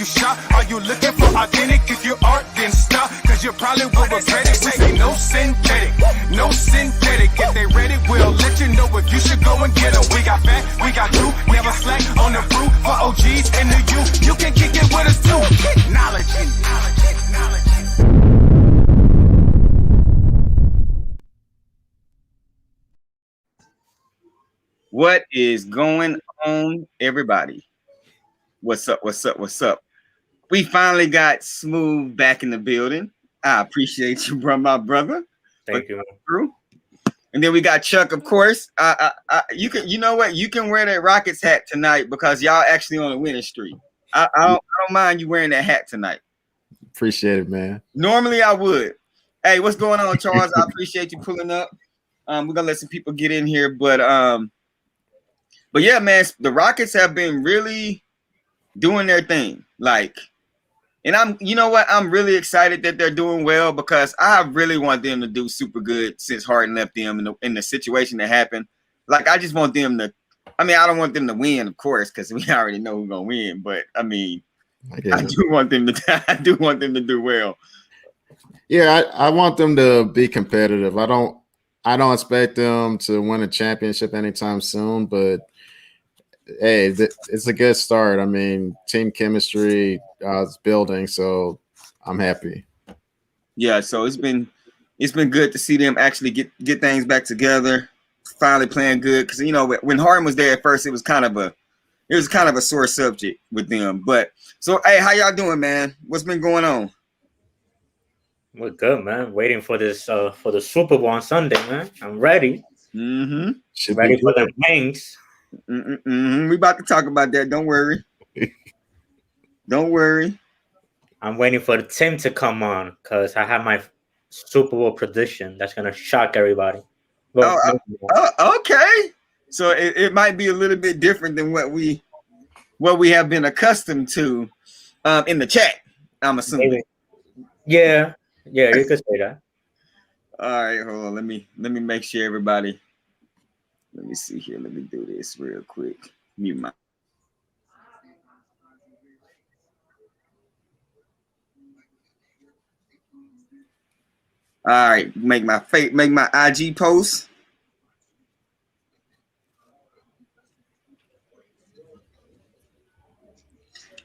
you shocked? Are you looking for authentic? If you are, then stop, cause you probably will regret it. We say no synthetic, no synthetic. If they ready, we'll let you know if you should go and get them. We got fat, we got true, never slack on the fruit. For OGs and the you can kick it with us too. Technology. What is going on, everybody? What's up? We finally got Smooth back in the building. I appreciate you, bro, my brother. Thank you. And then we got Chuck, of course. You know what? You can wear that Rockets hat tonight because y'all actually on a winning streak. I don't mind you wearing that hat tonight. Appreciate it, man. Normally I would. Hey, what's going on, Charles? I appreciate you pulling up. We're gonna let some people get in here, but yeah, man, the Rockets have been really doing their thing. And you know what? I'm really excited that they're doing well because I really want them to do super good since Harden left them in the situation that happened. I just want them to. I don't want them to win, of course, because we already know who's gonna win. But I do want them to. I do want them to do well. Yeah, I want them to be competitive. I don't expect them to win a championship anytime soon, but hey, it's a good start. Team chemistry is building, so I'm happy. Yeah, so it's been good to see them actually get things back together. Finally playing good, because when Harden was there at first, it was kind of a sore subject with them. But so, hey, how y'all doing, man? What's been going on? We're good, man. Waiting for this for the Super Bowl on Sunday, man. I'm ready. Mm-hmm. Ready for the wings. We about to talk about that. Don't worry. Don't worry. I'm waiting for the team to come on because I have my Super Bowl prediction that's gonna shock everybody. Okay. So it might be a little bit different than what we have been accustomed to in the chat. I'm assuming. Yeah, you could say that. All right, hold on. Let me make sure everybody. Let me see here. Let me do this real quick. Mute my. All right, make my IG post.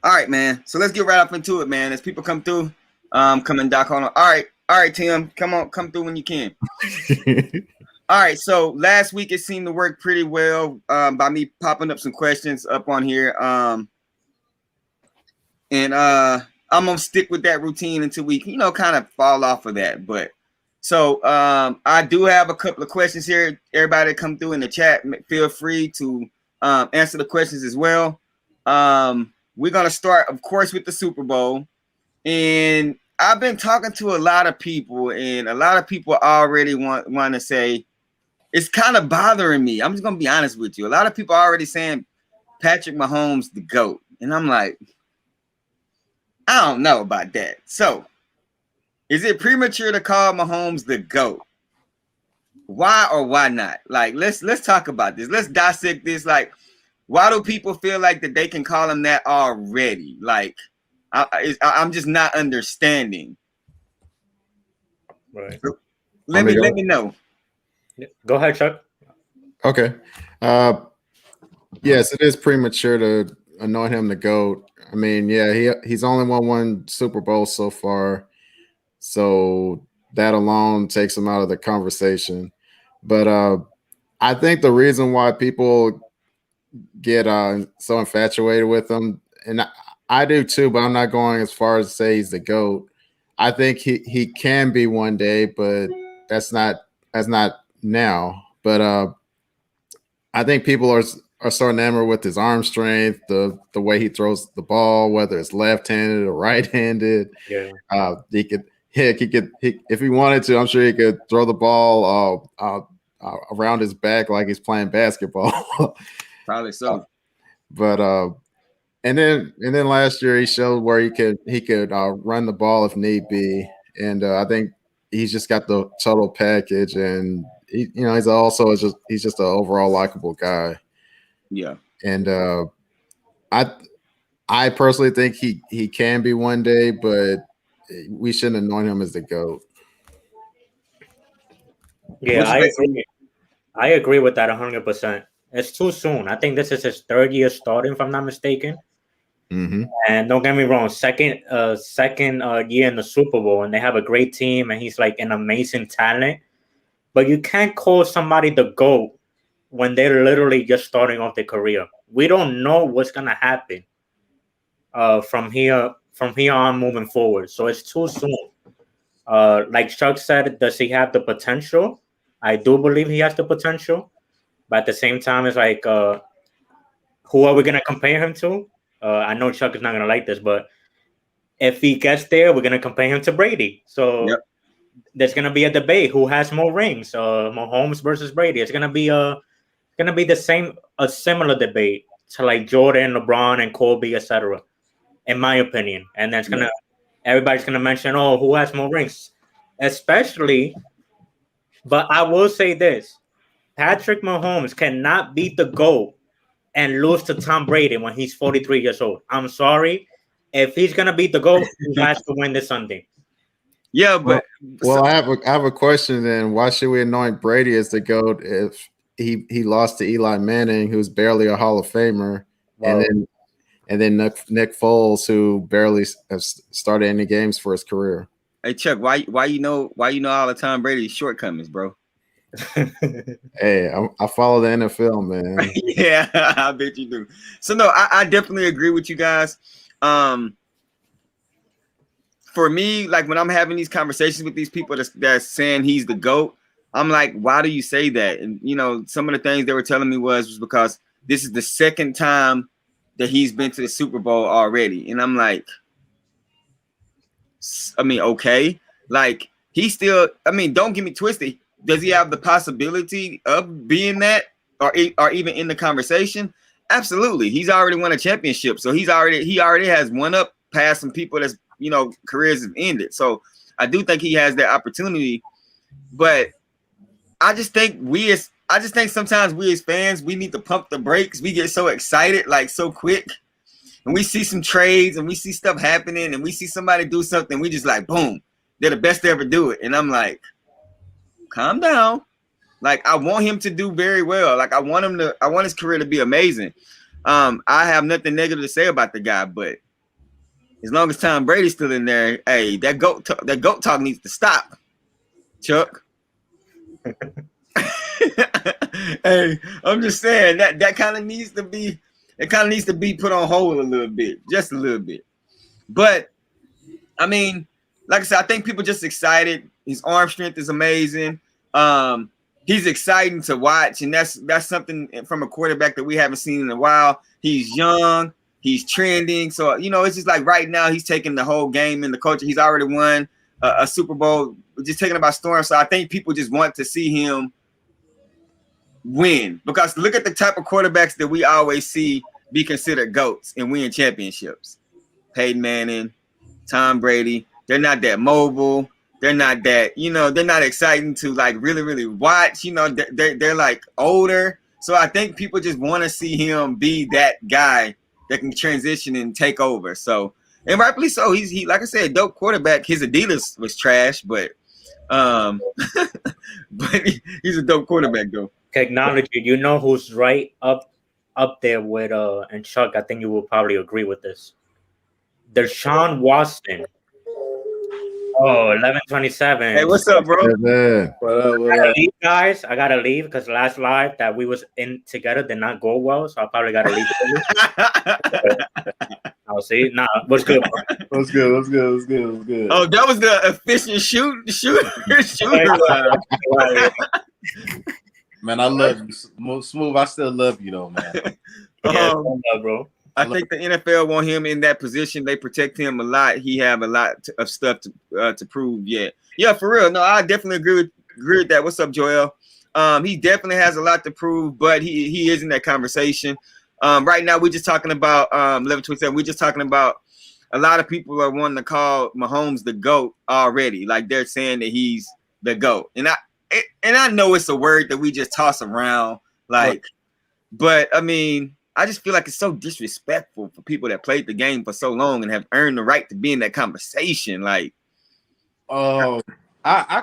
All right, man. So let's get right up into it, man. As people come through, come and dock on. All right, Tim, come through when you can. All right, so last week it seemed to work pretty well by me popping up some questions up on here. And I'm gonna stick with that routine until we, kind of fall off of that. But so I do have a couple of questions here. Everybody that come through in the chat, feel free to answer the questions as well. We're gonna start, of course, with the Super Bowl, and I've been talking to a lot of people, and a lot of people already want to say. It's kind of bothering me. I'm just going to be honest with you. A lot of people are already saying Patrick Mahomes the GOAT. And I'm like, I don't know about that. So, is it premature to call Mahomes the GOAT? Why or why not? Let's talk about this. Let's dissect this. Why do people feel like that they can call him that already? I'm just not understanding. Right. So, let me know. Go ahead, Chuck. Okay. Yes, it is premature to anoint him the GOAT. He's only won one Super Bowl so far, so that alone takes him out of the conversation. But I think the reason why people get so infatuated with him, and I do too, but I'm not going as far as to say he's the GOAT. I think he can be one day, but that's not now. But I think people are so enamored with his arm strength, the way he throws the ball, whether it's left-handed or right-handed. Yeah. He could if he wanted to, I'm sure he could throw the ball around his back like he's playing basketball. Probably so. And then last year he showed where he could run the ball if need be, and I think he's just got the total package, and he's just an overall likable guy. Yeah. And I personally think he can be one day, but we shouldn't anoint him as the GOAT. Yeah, I agree with that 100%. It's too soon. I think this is his third year starting, if I'm not mistaken. Mm-hmm. And don't get me wrong, second year in the Super Bowl, and they have a great team, and he's like an amazing talent. But you can't call somebody the GOAT when they're literally just starting off their career. We don't know what's gonna happen from here on moving forward. So it's too soon. Like Chuck said, does he have the potential? I do believe he has the potential, but at the same time, it's like, who are we gonna compare him to? I know Chuck is not gonna like this, but if he gets there, we're gonna compare him to Brady. So Yep. there's gonna be a debate: who has more rings, Mahomes versus Brady. It's gonna be a similar debate to like Jordan, LeBron, and Kobe, etc. In my opinion, and that's gonna everybody's gonna mention, oh, who has more rings, especially. But I will say this: Patrick Mahomes cannot beat the GOAT and lose to Tom Brady when he's 43 years old. I'm sorry. If he's gonna beat the GOAT, he has to win this Sunday. Yeah, but I have a question then. Why should we anoint Brady as the GOAT if he lost to Eli Manning, who's barely a Hall of Famer, and then Nick Foles, who barely has started any games for his career? Hey Chuck, why you know all the Tom Brady's shortcomings, bro? Hey, I follow the NFL, man. Yeah, I bet you do. So no, I definitely agree with you guys. For me, like when I'm having these conversations with these people that's saying he's the GOAT, I'm like, why do you say that? And you know, some of the things they were telling me was because this is the second time that he's been to the Super Bowl already, and I'm like, I mean, okay, like he still. I mean, don't get me twisted. Does he have the possibility of being that, or even in the conversation? Absolutely. He's already won a championship, so he already has one up past some people that's careers have ended. So I do think he has that opportunity, but I just think sometimes we as fans, we need to pump the brakes. We get so excited like so quick. And we see some trades and we see stuff happening and we see somebody do something, we just like, boom, they're the best to ever do it. And I'm like, calm down. Like, I want him to do very well. Like, I want his career to be amazing. I have nothing negative to say about the guy, but as long as Tom Brady's still in there, hey, that GOAT talk needs to stop, Chuck. Hey, I'm just saying that kind of needs to be put on hold a little bit, just a little bit. But I mean, like I said, I think people just excited. His arm strength is amazing. He's exciting to watch, and that's something from a quarterback that we haven't seen in a while. He's young, he's trending, so it's just like right now he's taking the whole game in the culture. He's already won a Super Bowl, just taking it by storm. So I think people just want to see him win, because look at the type of quarterbacks that we always see be considered GOATs and win championships. Peyton Manning, Tom Brady. They're not that mobile. They're not that, they're not exciting to like really, really watch. They're like older. So I think people just want to see him be that guy that can transition and take over. So, and rightfully so. He like I said, dope quarterback. His Adidas was trash, but but he's a dope quarterback though. Technology, who's right up there with and Chuck, I think you will probably agree with this. Deshaun Watson. Oh, 11:27. Hey, what's up, bro? What up? Leave, guys. I gotta leave because last live that we was in together did not go well, so I probably gotta leave. I'll see. Nah, what's good, bro? What's good? Oh, that was the efficient shooter. Man, I love you, Smooth. I still love you though, man. Bro. I think the NFL want him in that position. They protect him a lot. He have a lot of stuff to prove yet. Yeah, for real. No, I definitely agree with that. What's up, Joel? He definitely has a lot to prove, but he is in that conversation. Right now, we're just talking about 11:27. We're just talking about a lot of people are wanting to call Mahomes the GOAT already. Like they're saying that he's the GOAT, and I know it's a word that we just toss around, like, but I mean, I just feel like it's so disrespectful for people that played the game for so long and have earned the right to be in that conversation. Like, I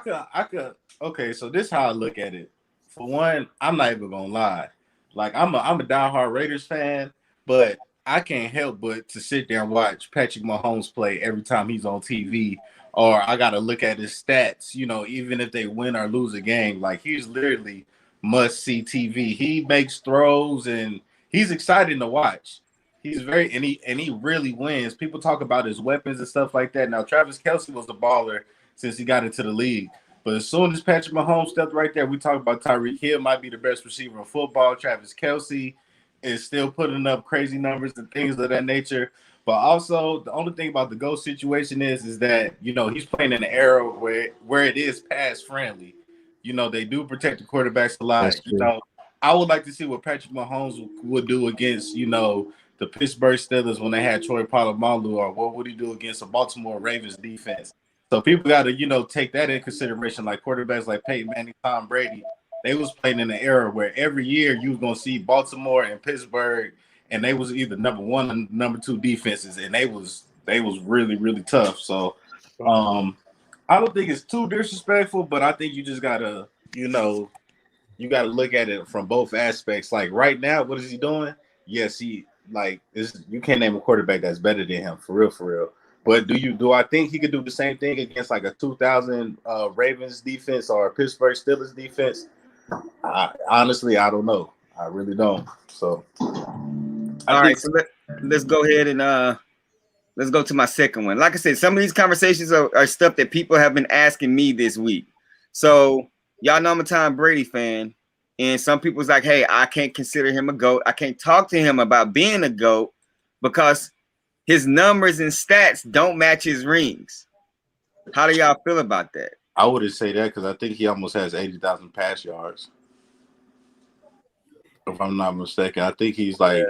could. Okay, so this is how I look at it. For one, I'm not even gonna lie. Like I'm a diehard Raiders fan, but I can't help but to sit there and watch Patrick Mahomes play every time he's on TV, or I gotta look at his stats. You know, even if they win or lose a game, like he's literally must see TV. He makes throws and he's exciting to watch. He's very and he really wins. People talk about his weapons and stuff like that. Now Travis Kelce was the baller since he got into the league. But as soon as Patrick Mahomes stepped right there, we talk about Tyreek Hill might be the best receiver in football. Travis Kelce is still putting up crazy numbers and things of that nature. But also, the only thing about the GOAT situation is that, you know, he's playing in an era where it is pass friendly. You know, they do protect the quarterbacks a lot. You know, I would like to see what Patrick Mahomes would do against, you know, the Pittsburgh Steelers when they had Troy Polamalu, or what would he do against a Baltimore Ravens defense? So people got to, you know, take that in consideration. Like quarterbacks like Peyton Manning, Tom Brady, they was playing in an era where every year you was going to see Baltimore and Pittsburgh, and they was either number one and number two defenses, and they was really, really tough. So I don't think it's too disrespectful, but I think you just got to, you know, you got to look at it from both aspects. Like right now, what is he doing? Yes, you can't name a quarterback that's better than him, for real, for real. But do I think he could do the same thing against like a 2000 Ravens defense or a Pittsburgh Steelers defense? Honestly, I don't know. I really don't. So, all right. So let's go ahead and let's go to my second one. Like I said, some of these conversations are stuff that people have been asking me this week. So y'all know I'm a Tom Brady fan, and some people's like, "Hey, I can't consider him a GOAT. I can't talk to him about being a GOAT because his numbers and stats don't match his rings." How do y'all feel about that? I wouldn't say that because I think he almost has 80,000 pass yards. If I'm not mistaken, I think he's like,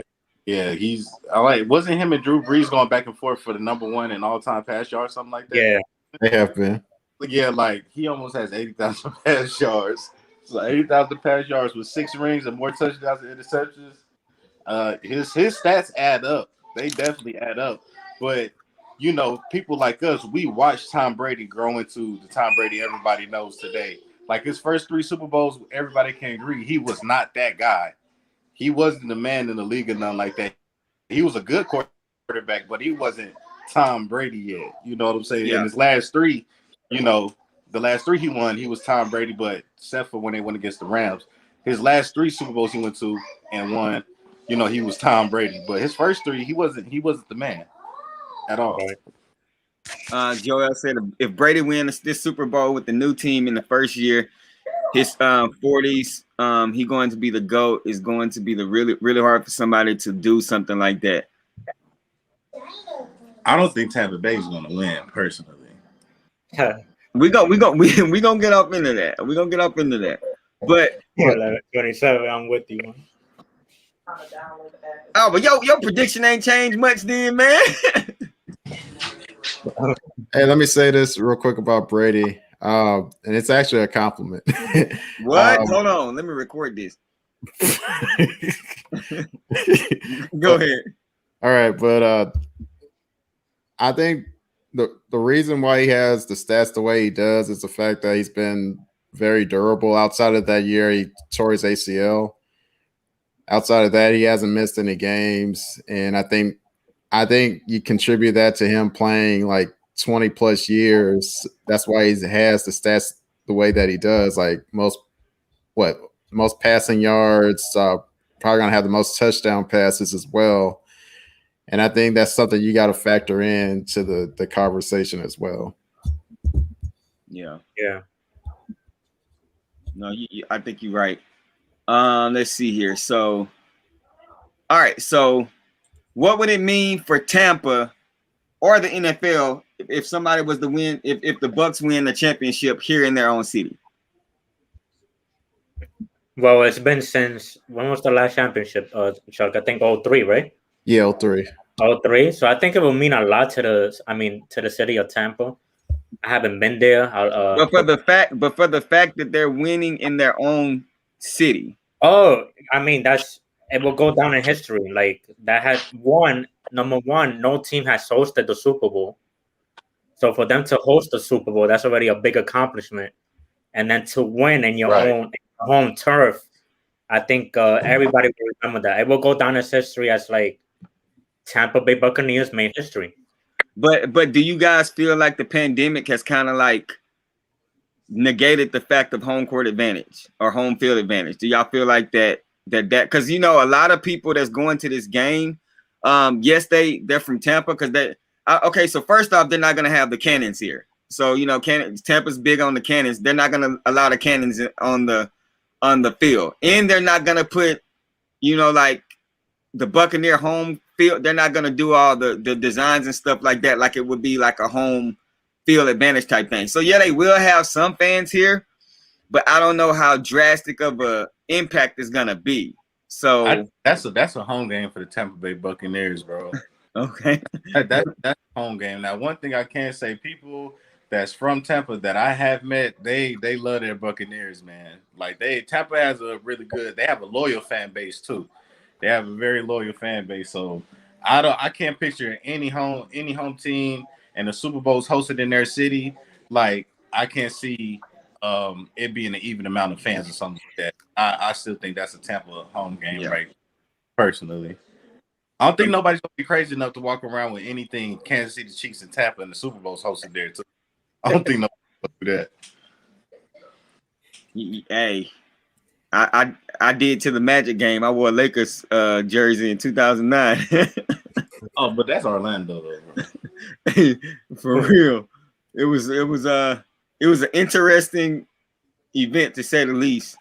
wasn't him and Drew Brees going back and forth for the number one and all-time pass yards, something like that? Yeah, they have been. Yeah, like he almost has 80,000 pass yards. So 80,000 pass yards with 6 rings and more touchdowns and interceptions. His stats add up. They definitely add up. But you know, people like us, we watched Tom Brady grow into the Tom Brady everybody knows today. Like his first 3 Super Bowls, everybody can agree he was not that guy. He wasn't the man in the league or nothing like that. He was a good quarterback, but he wasn't Tom Brady yet. You know what I'm saying? Yeah. In his last 3, you know, the last 3 he won, he was Tom Brady, but except for when they went against the Rams. His last 3 Super Bowls he went to and won, you know, he was Tom Brady. But his first 3, he wasn't the man at all. Joel said if Brady wins this Super Bowl with the new team in the first year, his 40s, he going to be the GOAT. Is going to be really, really hard for somebody to do something like that. I don't think Tampa Bay is going to win personally. We gonna get up into that. We're gonna get up into that. But 27, I'm with you. Oh, but your prediction ain't changed much then, man. Hey, let me say this real quick about Brady. And it's actually a compliment. What? Hold on. Let me record this. Go ahead. All right, but I think the reason why he has the stats the way he does is the fact that he's been very durable. Outside of that year, he tore his ACL. Outside of that, he hasn't missed any games, and I think you contribute that to him playing like 20 plus years. That's why he has the stats the way that he does. Like most passing yards, probably gonna have the most touchdown passes as well. And I think that's something you got to factor into the conversation as well. Yeah. No, I think you're right. Let's see here. So, all right. So, what would it mean for Tampa or the NFL if somebody was to win, if the Bucs win the championship here in their own city? Well, it's been since when was the last championship? Chuck, I think 03, right? Yeah, 03. 03. So I think it will mean a lot to the city of Tampa. I haven't been there. But for the fact that they're winning in their own city. Oh, I mean, that's it will go down in history. Like that had number one, no team has hosted the Super Bowl. So for them to host the Super Bowl, that's already a big accomplishment. And then to win in your own home turf, I think everybody will remember that. It will go down as history as like Tampa Bay Buccaneers made history. But do you guys feel like the pandemic has kind of like negated the fact of home court advantage or home field advantage? Do y'all feel like that because a lot of people that's going to this game, yes, they're from Tampa because okay, so first off, they're not gonna have the cannons here. So Tampa's big on the cannons. They're not gonna allow the cannons on the field, and they're not gonna put like the Buccaneer home field. They're not gonna do all the designs and stuff like that, like it would be like a home field advantage type thing. So yeah, they will have some fans here, but I don't know how drastic of a impact is gonna be. So that's a home game for the Tampa Bay Buccaneers, bro. Okay, that's a home game. Now, one thing I can say, people that's from Tampa that I have met, they love their Buccaneers, man. Like Tampa has they have a loyal fan base too. They have a very loyal fan base. So I can't picture any home team and the Super Bowl's hosted in their city. Like I can't see it being an even amount of fans or something like that. I still think that's a Tampa home game, right? Personally. I don't think nobody's gonna be crazy enough to walk around with anything Kansas City Chiefs and Tampa and the Super Bowl's hosted there too. I don't think nobody's gonna do that. Hey, I did to the Magic game. I wore a Lakers jersey in 2009. Oh, but that's Orlando though. For real. It was an interesting event to say the least.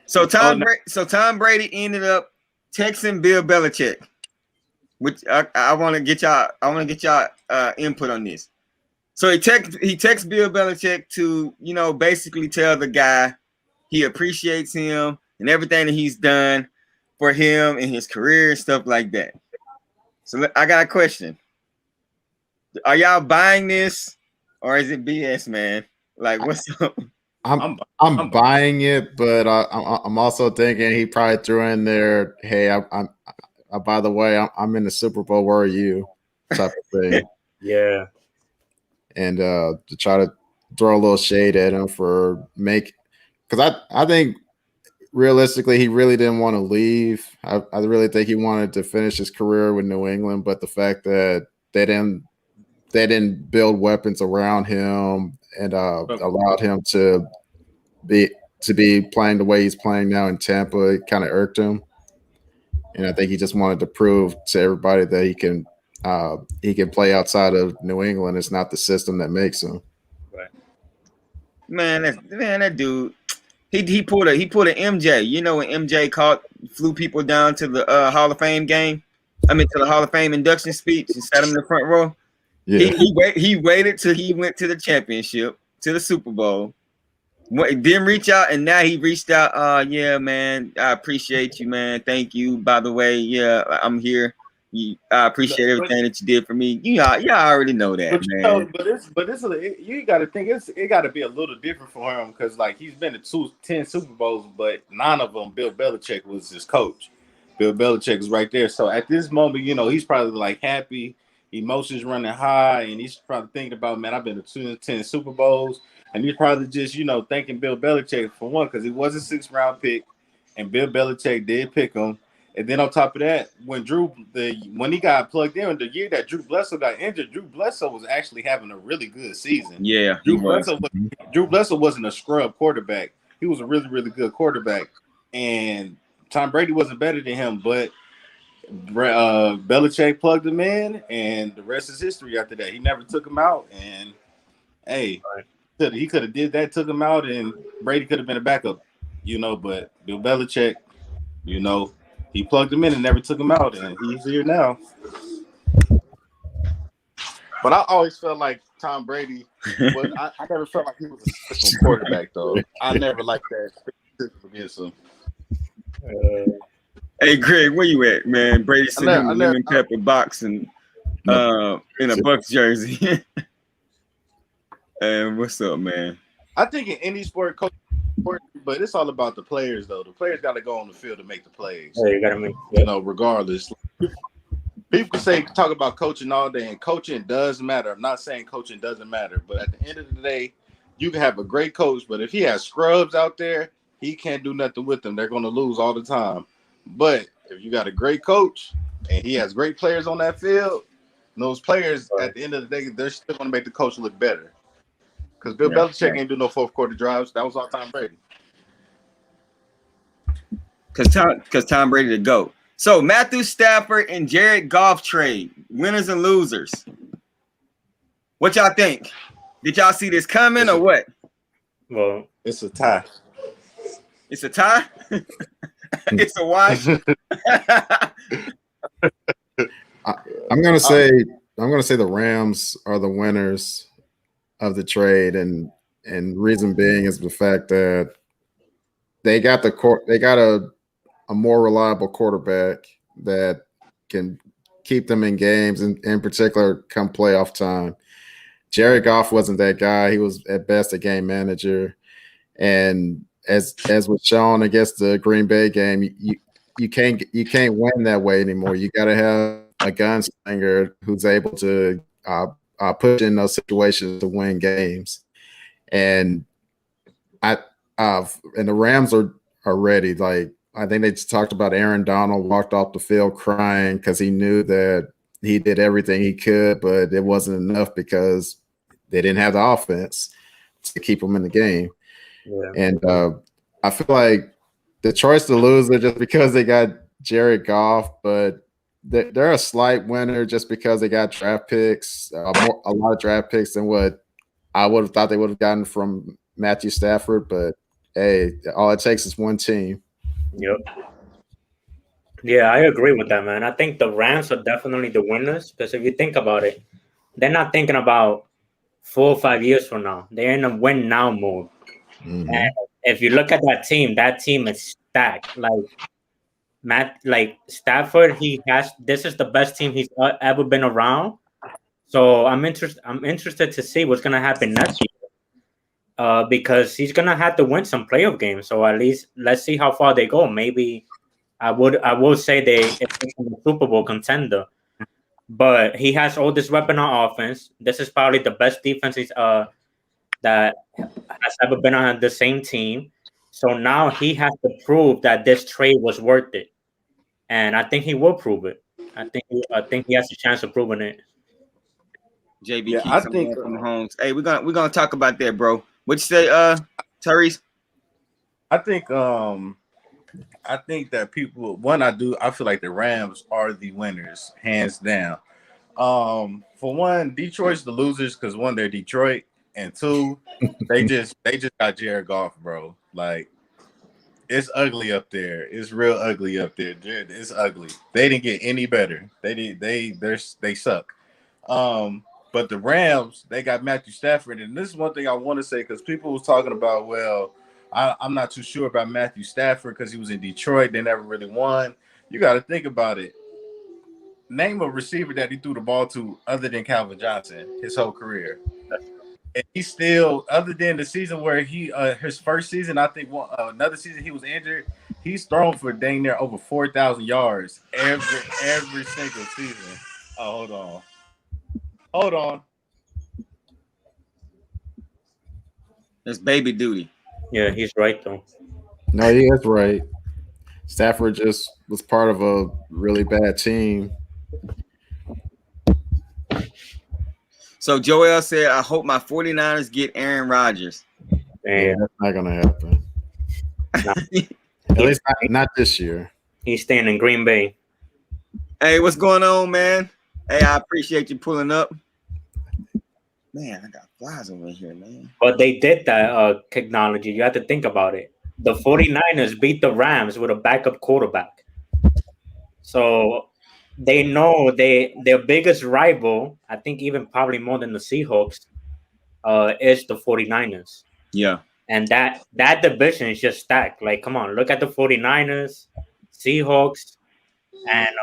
So Tom Brady ended up texting Bill Belichick, which I want to get y'all input on this. So he texts Bill Belichick to basically tell the guy he appreciates him and everything that he's done for him in his career and stuff like that. So I got a question: are y'all buying this or is it BS, man? Like, what's up? I'm buying it, but I'm also thinking he probably threw in there, "Hey, I'm by the way, I'm in the Super Bowl. Where are you?" type of thing. Yeah, and to try to throw a little shade at him because I think realistically he really didn't want to leave. I really think he wanted to finish his career with New England, but the fact that they didn't build weapons around him and allowed him to be playing the way he's playing now in Tampa, it kind of irked him. And I think he just wanted to prove to everybody that he can play outside of New England. It's not the system that makes him. Right. Man, that dude, he pulled an MJ. When MJ flew people down to the Hall of Fame game. I mean, to the Hall of Fame induction speech and sat him in the front row. Yeah. He waited till he went to the championship, to the Super Bowl. Didn't reach out, and now he reached out. Yeah, man, I appreciate you, man. Thank you. By the way, yeah, I'm here. I appreciate everything that you did for me. Y'all already know that, man. You got to think it got to be a little different for him because like he's been to 10 Super Bowls, but 9 of them Bill Belichick was his coach. Bill Belichick is right there. So at this moment, he's probably like happy, emotions running high, and he's probably thinking about, man, I've been to 10 Super Bowls. And he's probably just, thanking Bill Belichick for one, because he was a 6th round pick, and Bill Belichick did pick him. And then on top of that, when he got plugged in, the year that Drew Bledsoe got injured, Drew Bledsoe was actually having a really good season. Yeah, Drew Bledsoe wasn't a scrub quarterback. He was a really, really good quarterback. And Tom Brady wasn't better than him, but Belichick plugged him in, and the rest is history after that. He never took him out, and hey. He could have did that, took him out, and Brady could have been a backup, but Bill Belichick, he plugged him in and never took him out, and he's here now. But I always felt like Tom Brady I never felt like he was a system quarterback, though. I never liked that against him. Hey, Greg, where you at, man? Brady sent him a lemon pepper box and in a Bucks jersey. And what's up, man? I think in any sport, coach important, but it's all about the players, though. The players got to go on the field to make the plays. Yeah, you gotta make. You know, regardless. People can talk about coaching all day, and coaching does matter. I'm not saying coaching doesn't matter, but at the end of the day, you can have a great coach, but if he has scrubs out there, he can't do nothing with them. They're going to lose all the time. But if you got a great coach and he has great players on that field, those players, at the end of the day, they're still going to make the coach look better. Because Bill Belichick ain't do no fourth quarter drives. That was all Tom Brady. Because Tom Brady the GOAT. So Matthew Stafford and Jared Goff trade, winners and losers. What y'all think? Did y'all see this coming or what? Well, it's a tie. It's a tie? It's a wash. I'm gonna say the Rams are the winners of the trade, and reason being is the fact that they got a more reliable quarterback that can keep them in games, and in particular come playoff time. Jared Goff wasn't that guy. He was at best a game manager, and as was shown against the Green Bay game, you can't win that way anymore. You got to have a gunslinger who's able to push in those situations to win games. And and the Rams are ready. Like, I think they just talked about Aaron Donald walked off the field crying because he knew that he did everything he could, but it wasn't enough because they didn't have the offense to keep them in the game. Yeah. And I feel like the choice to lose is just because they got Jared Goff, but they're a slight winner just because they got draft picks, a lot of draft picks than what I would have thought they would have gotten from Matthew Stafford. But hey, all it takes is one team. Yep. Yeah, I agree with that, man. I think the Rams are definitely the winners because if you think about it, they're not thinking about 4 or 5 years from now. They're in a win now mode. Mm-hmm. And if you look at that team is stacked. Like Stafford, this is the best team he's ever been around. So I'm interested to see what's gonna happen next year. Because he's gonna have to win some playoff games. So at least let's see how far they go. Maybe I will say it's a Super Bowl contender. But he has all this weapon on offense. This is probably the best defense that has ever been on the same team. So now he has to prove that this trade was worth it, and I think he will prove it. I think he has a chance of proving it. JB, I think from Mahomes. Hey, we're gonna talk about that, bro. What you say, Tyrese? I think that people. I feel like the Rams are the winners, hands down. For one, Detroit's the losers because one, they're Detroit, and two, they just got Jared Goff, bro. Like, it's ugly up there. It's real ugly up there. It's ugly. They didn't get any better. They suck. But the Rams, they got Matthew Stafford, and this is one thing I want to say because people was talking about, well, I'm not too sure about Matthew Stafford because he was in Detroit. They never really won. You got to think about it. Name a receiver that he threw the ball to other than Calvin Johnson his whole career. And he still, other than the season where his first season, I think another season he was injured, he's thrown for dang near over 4,000 yards every single season. Oh, hold on. It's baby duty. Yeah, he's right though. No, he is right. Stafford just was part of a really bad team. So Joel said, I hope my 49ers get Aaron Rodgers. Yeah, that's not going to happen. At least not this year. He's staying in Green Bay. Hey, what's going on, man? Hey, I appreciate you pulling up. Man, I got flies over here, man. But they did that technology. You have to think about it. The 49ers beat the Rams with a backup quarterback. So they know their biggest rival, I think even probably more than the Seahawks, is the 49ers. Yeah. And that division is just stacked. Like, come on, look at the 49ers, Seahawks, and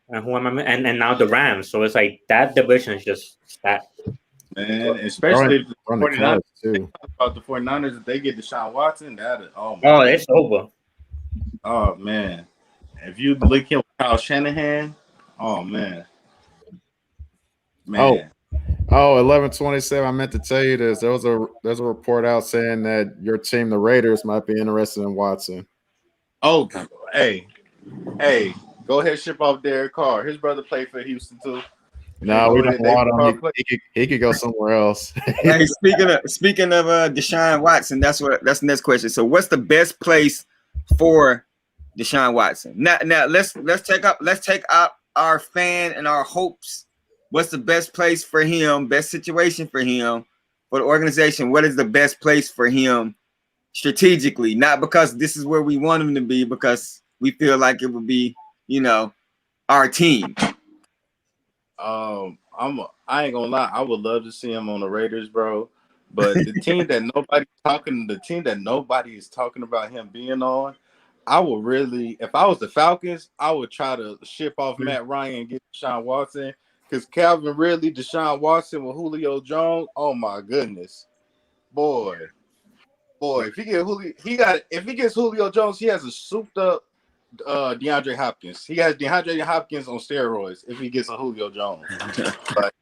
who am I? And now the Rams. So it's like that division is just stacked. man. Especially if the Run the 49ers, cards too. about the 49ers, if they get Deshaun Watson, Oh, it's over. Oh man. If you link him with Kyle Shanahan, oh man. Oh, 11:27. I meant to tell you this. There's a report out saying that your team, the Raiders, might be interested in Watson. Oh, hey, go ahead, ship off Derek Carr. His brother played for Houston too. No, we don't want him. He could go somewhere else. Hey, speaking of Deshaun Watson, that's the next question. So, what's the best place for Deshaun Watson? Now let's take out our fan and our hopes. What's the best place for him? Best situation for him, for the organization? What is the best place for him strategically? Not because this is where we want him to be, because we feel like it would be, our team. I ain't gonna lie, I would love to see him on the Raiders, bro. But the team that nobody is talking about him being on, I would really, if I was the Falcons, I would try to ship off Matt Ryan and get Deshaun Watson. Because Calvin Ridley, Deshaun Watson with Julio Jones, oh my goodness. Boy, if he gets Julio Jones, he has a souped up DeAndre Hopkins. He has DeAndre Hopkins on steroids if he gets a Julio Jones. Like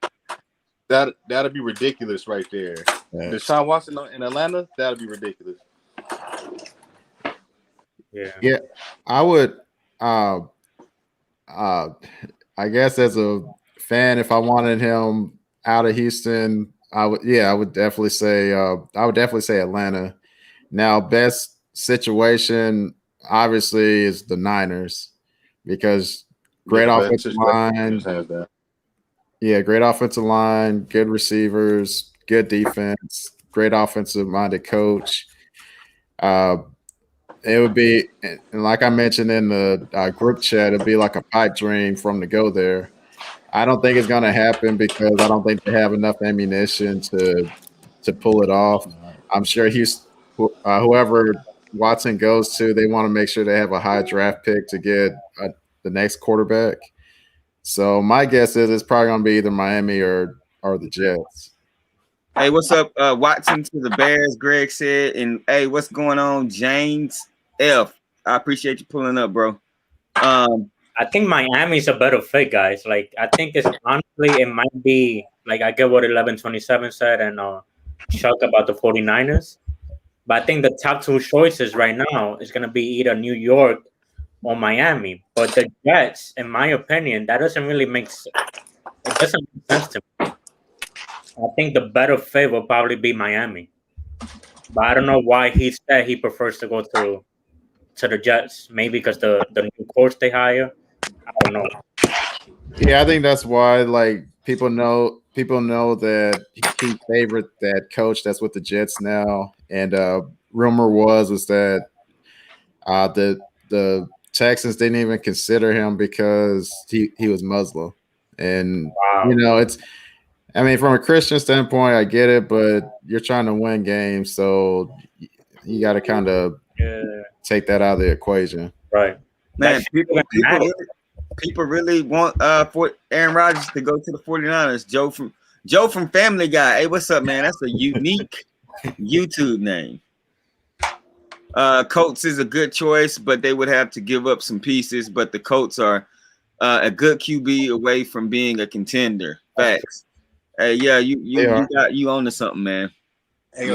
that'll be ridiculous right there. Yeah. Deshaun Watson in Atlanta, that'll be ridiculous. Yeah. I would I guess as a fan, if I wanted him out of Houston, I would definitely say Atlanta. Now, best situation obviously is the Niners, because great offensive line. Yeah, great offensive line, good receivers, good defense, great offensive-minded coach. It would be, and like I mentioned in the group chat, it'd be like a pipe dream for him to go there. I don't think it's going to happen because I don't think they have enough ammunition to pull it off. I'm sure whoever Watson goes to, they want to make sure they have a high draft pick to get the next quarterback. So my guess is it's probably going to be either Miami or the Jets. Hey, what's up, Watson to the Bears? Greg said, and hey, what's going on, James F? I appreciate you pulling up, bro. I think Miami's a better fit, guys. Like, I think it might be like, I get what 11:27 said and Chuck about the 49ers, but I think the top two choices right now is gonna be either New York or Miami. But the Jets, in my opinion, that doesn't really make sense. It doesn't make sense to me. I think the better fit will probably be Miami, but I don't know why he said he prefers to go to the Jets. Maybe because the new coach they hire. I don't know. Yeah, I think that's why. Like people know that he favored that coach that's with the Jets now, and rumor was that the Texans didn't even consider him because he was Muslim, and wow. it's. I mean, from a Christian standpoint, I get it, but you're trying to win games, so you got to kind of take that out of the equation, right? Man, people really want for Aaron Rodgers to go to the 49ers. Joe from Family Guy. Hey, what's up, man? That's a unique YouTube name. Colts is a good choice, but they would have to give up some pieces. But the Colts are a good QB away from being a contender. Facts. Hey, yeah, you own to something, man. Hey,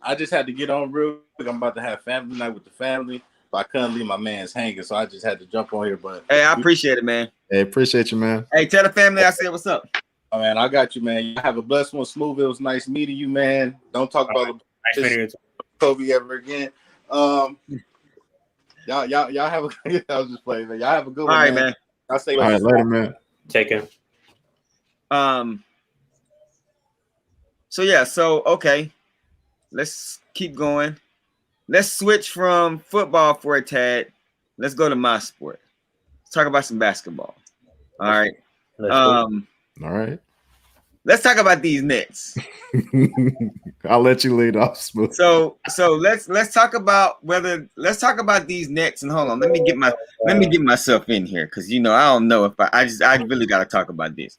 I just had to get on real quick. I'm about to have family night with the family, but I couldn't leave my man's hanging, so I just had to jump on here. But hey, I appreciate it, man. Hey, appreciate you, man. Hey, tell the family I said what's up. Oh man, I got you, man. You have a blessed one, Smooth. It was nice meeting you, man. Don't talk about Kobe ever again. Y'all have a I was just playing, man. Y'all have a good one. All right, man. I'll say all right, later, man. Take care. So okay, let's keep going. Let's switch from football for a tad. Let's go to my sport. Let's talk about some basketball. All right. All right. Let's talk about these Nets. I'll let you lead off, Smooth. So let's talk about these Nets. And hold on, let me get myself in here because I don't know if I really got to talk about this.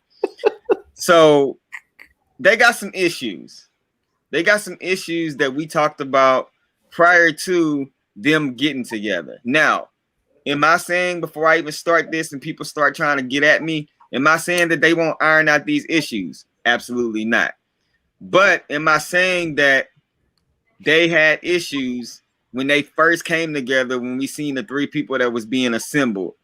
So they got some issues. They got some issues that we talked about prior to them getting together. Now, am I saying before I even start this and people start trying to get at me, am I saying that they won't iron out these issues? Absolutely not. But am I saying that they had issues when they first came together, when we seen the three people that was being assembled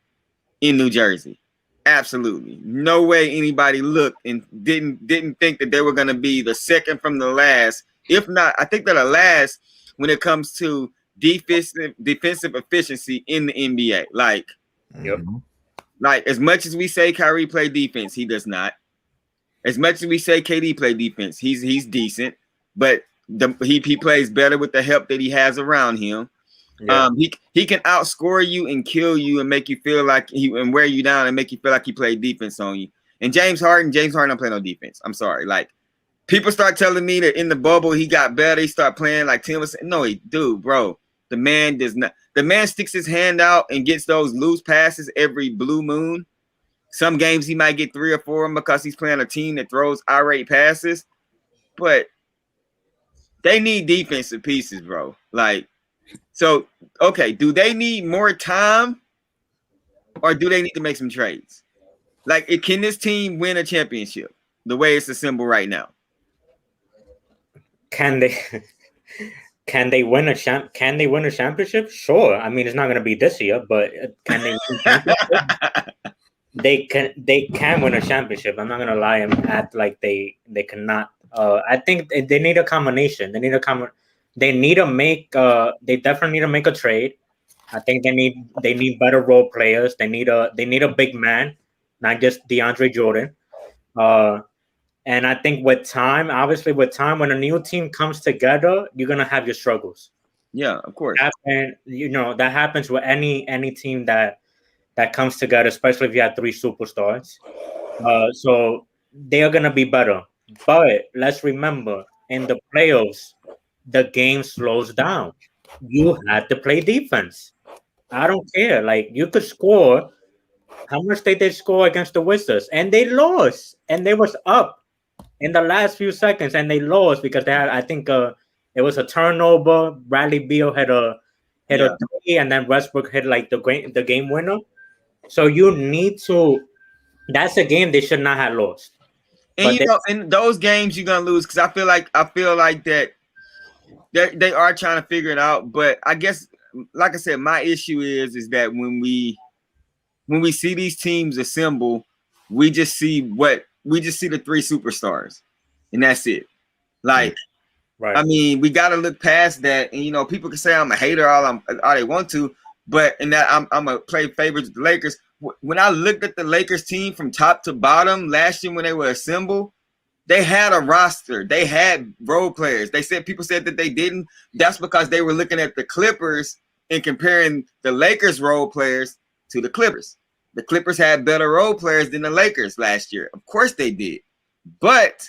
in New Jersey? Absolutely. No way anybody looked and didn't think that they were going to be the second from the last. If not, I think they're the last when it comes to defensive efficiency in the NBA. Like, Yep. like as much as we say Kyrie played defense, he does not. As much as we say KD played defense, he's decent, but he plays better with the help that he has around him. Yeah. He can outscore you and kill you and make you feel like and wear you down and make you feel like he played defense on you. And James Harden don't play no defense. I'm sorry. Like, people start telling me that in the bubble he got better. He started playing like Tim was saying. No, bro. The man does not. The man sticks his hand out and gets those loose passes every blue moon. Some games he might get 3 or 4 of them because he's playing a team that throws irate passes. But they need defensive pieces, bro. Like, so, okay, do they need more time or do they need to make some trades? Like, can this team win a championship the way it's assembled right now? Can they win a championship? Sure. I mean, it's not going to be this year, but can they win a championship? They can win a championship. I'm not going to lie and act like they cannot. I think they need a combination. They definitely need to make a trade. I think they need better role players. They need a big man, not just DeAndre Jordan. And I think with time, when a new team comes together, you're gonna have your struggles. Yeah, of course. And that happens with any team that comes together, especially if you have 3 superstars. So they are gonna be better. But let's remember, in the playoffs, the game slows down. You had to play defense. I don't care. Like, you could score. How much did they score against the Wizards? And they lost. And they was up in the last few seconds, and they lost because they had, I think, it was a turnover. Bradley Beal had a 3, and then Westbrook hit like the game winner. So you need to. That's a game they should not have lost. And in those games you're gonna lose because I feel like that they are trying to figure it out. But I guess, like I said, my issue is that when we see these teams assemble, we just see the 3 superstars, and that's it. Like, right. I mean, we got to look past that. And people can say I'm a hater all they want to, but in that I'm a play favorites with the Lakers. When I looked at the Lakers team from top to bottom last year when they were assembled, they had a roster. They had role players. People said that they didn't. That's because they were looking at the Clippers and comparing the Lakers role players to the Clippers. The Clippers had better role players than the Lakers last year. Of course they did. But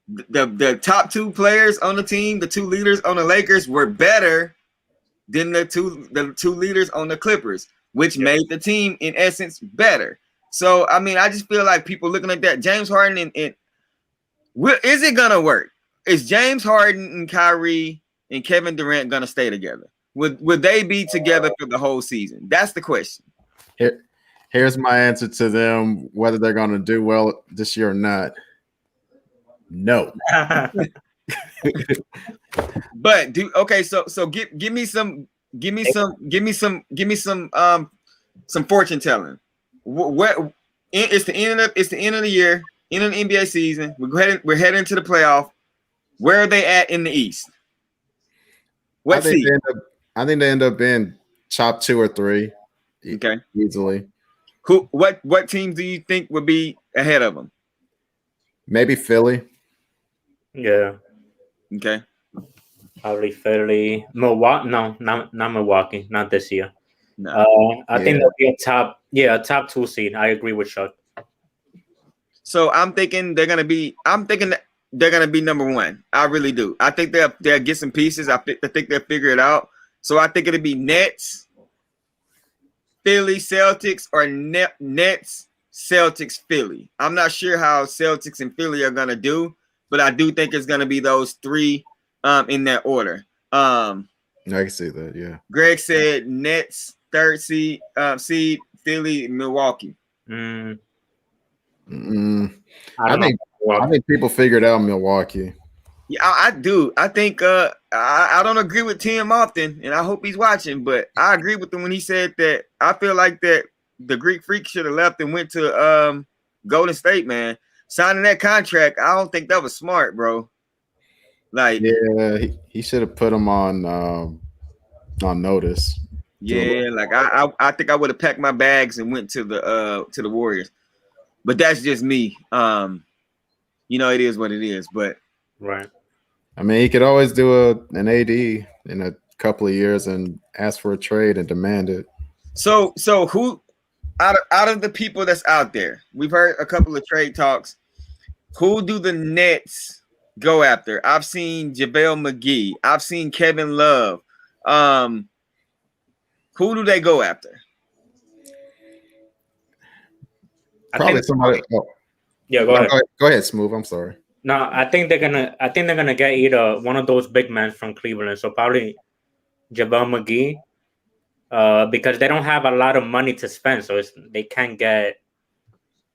the top 2 players on the team, the 2 leaders on the Lakers, were better than the two leaders on the Clippers, which made the team, in essence, better. So, I mean, I just feel like people looking at that. James Harden is it going to work? Is James Harden and Kyrie and Kevin Durant going to stay together? Would they be together for the whole season? That's the question. Here's my answer to them, whether they're going to do well this year or not. No. But so give me some fortune telling. It's the end of the year, end of the NBA season. We're heading to the playoff. Where are they at in the East? I think they end up being top 2 or 3. Okay, easily. What teams do you think would be ahead of them? Maybe Philly. Yeah. Okay. Probably Philly. Milwaukee. No, not Milwaukee. Not this year. No. I think they'll be a top 2 seed. I agree with Chuck. So I'm thinking they're gonna be number 1. I really do. I think they'll get some pieces. I think they'll figure it out. So I think it'll be Nets, Philly, Celtics, or Nets, Celtics, Philly. I'm not sure how Celtics and Philly are gonna do, but I do think it's gonna be those three in that order. I can see that. Yeah. Greg said Nets, third seed, Philly, Milwaukee. Mm, I don't think know. I think people figured out Milwaukee. Yeah, I do. I think I don't agree with Tim often, and I hope he's watching, but I agree with him when he said that I feel like that the Greek Freak should have left and went to Golden State, man. Signing that contract, I don't think that was smart, bro. Like, Yeah, he should have put him on notice. yeah, like I think I would have packed my bags and went to the Warriors. But that's just me. It is what it is, but Right. I mean, he could always do an AD in a couple of years and ask for a trade and demand it. So who out of the people that's out there, we've heard a couple of trade talks. Who do the Nets go after? I've seen JaVale McGee. I've seen Kevin Love. Who do they go after? Probably somebody. Oh, Yeah, go ahead. Go ahead, Smooth. I'm sorry. No, I think they're gonna get either one of those big men from Cleveland. So probably JaVale McGee, because they don't have a lot of money to spend, so they can't get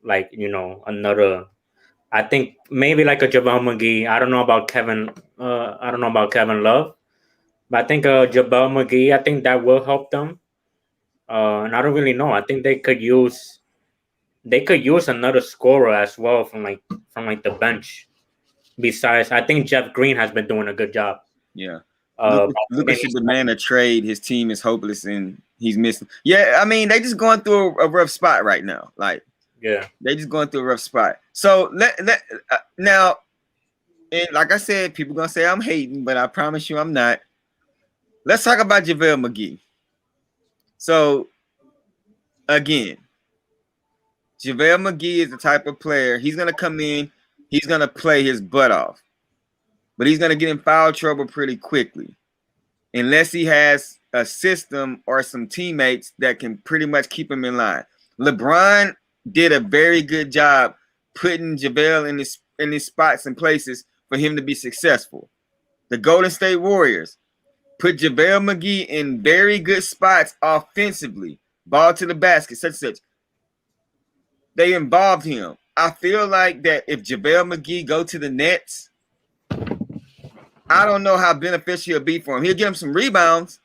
like another. I think maybe like a JaVale McGee. I don't know about Kevin. I don't know about Kevin Love, but I think JaVale McGee. I think that will help them. And I don't really know. I think they could use another scorer as well from the bench. Besides, I think Jeff Green has been doing a good job. Yeah. Lucas should demand a trade. His team is hopeless and he's missing. Yeah, I mean, they just going through a rough spot right now. Like, yeah, they just going through a rough spot. So now, and like I said, people gonna say I'm hating, but I promise you I'm not. Let's talk about JaVale McGee. So again, JaVale McGee is the type of player, he's gonna come in, he's gonna play his butt off, but he's gonna get in foul trouble pretty quickly, unless he has a system or some teammates that can pretty much keep him in line. LeBron did a very good job putting JaVale in his spots and places for him to be successful. The Golden State Warriors put JaVale McGee in very good spots offensively, ball to the basket, such. They involved him. I feel like that if JaVale McGee go to the Nets, I don't know how beneficial it'll be for him. He'll get him some rebounds,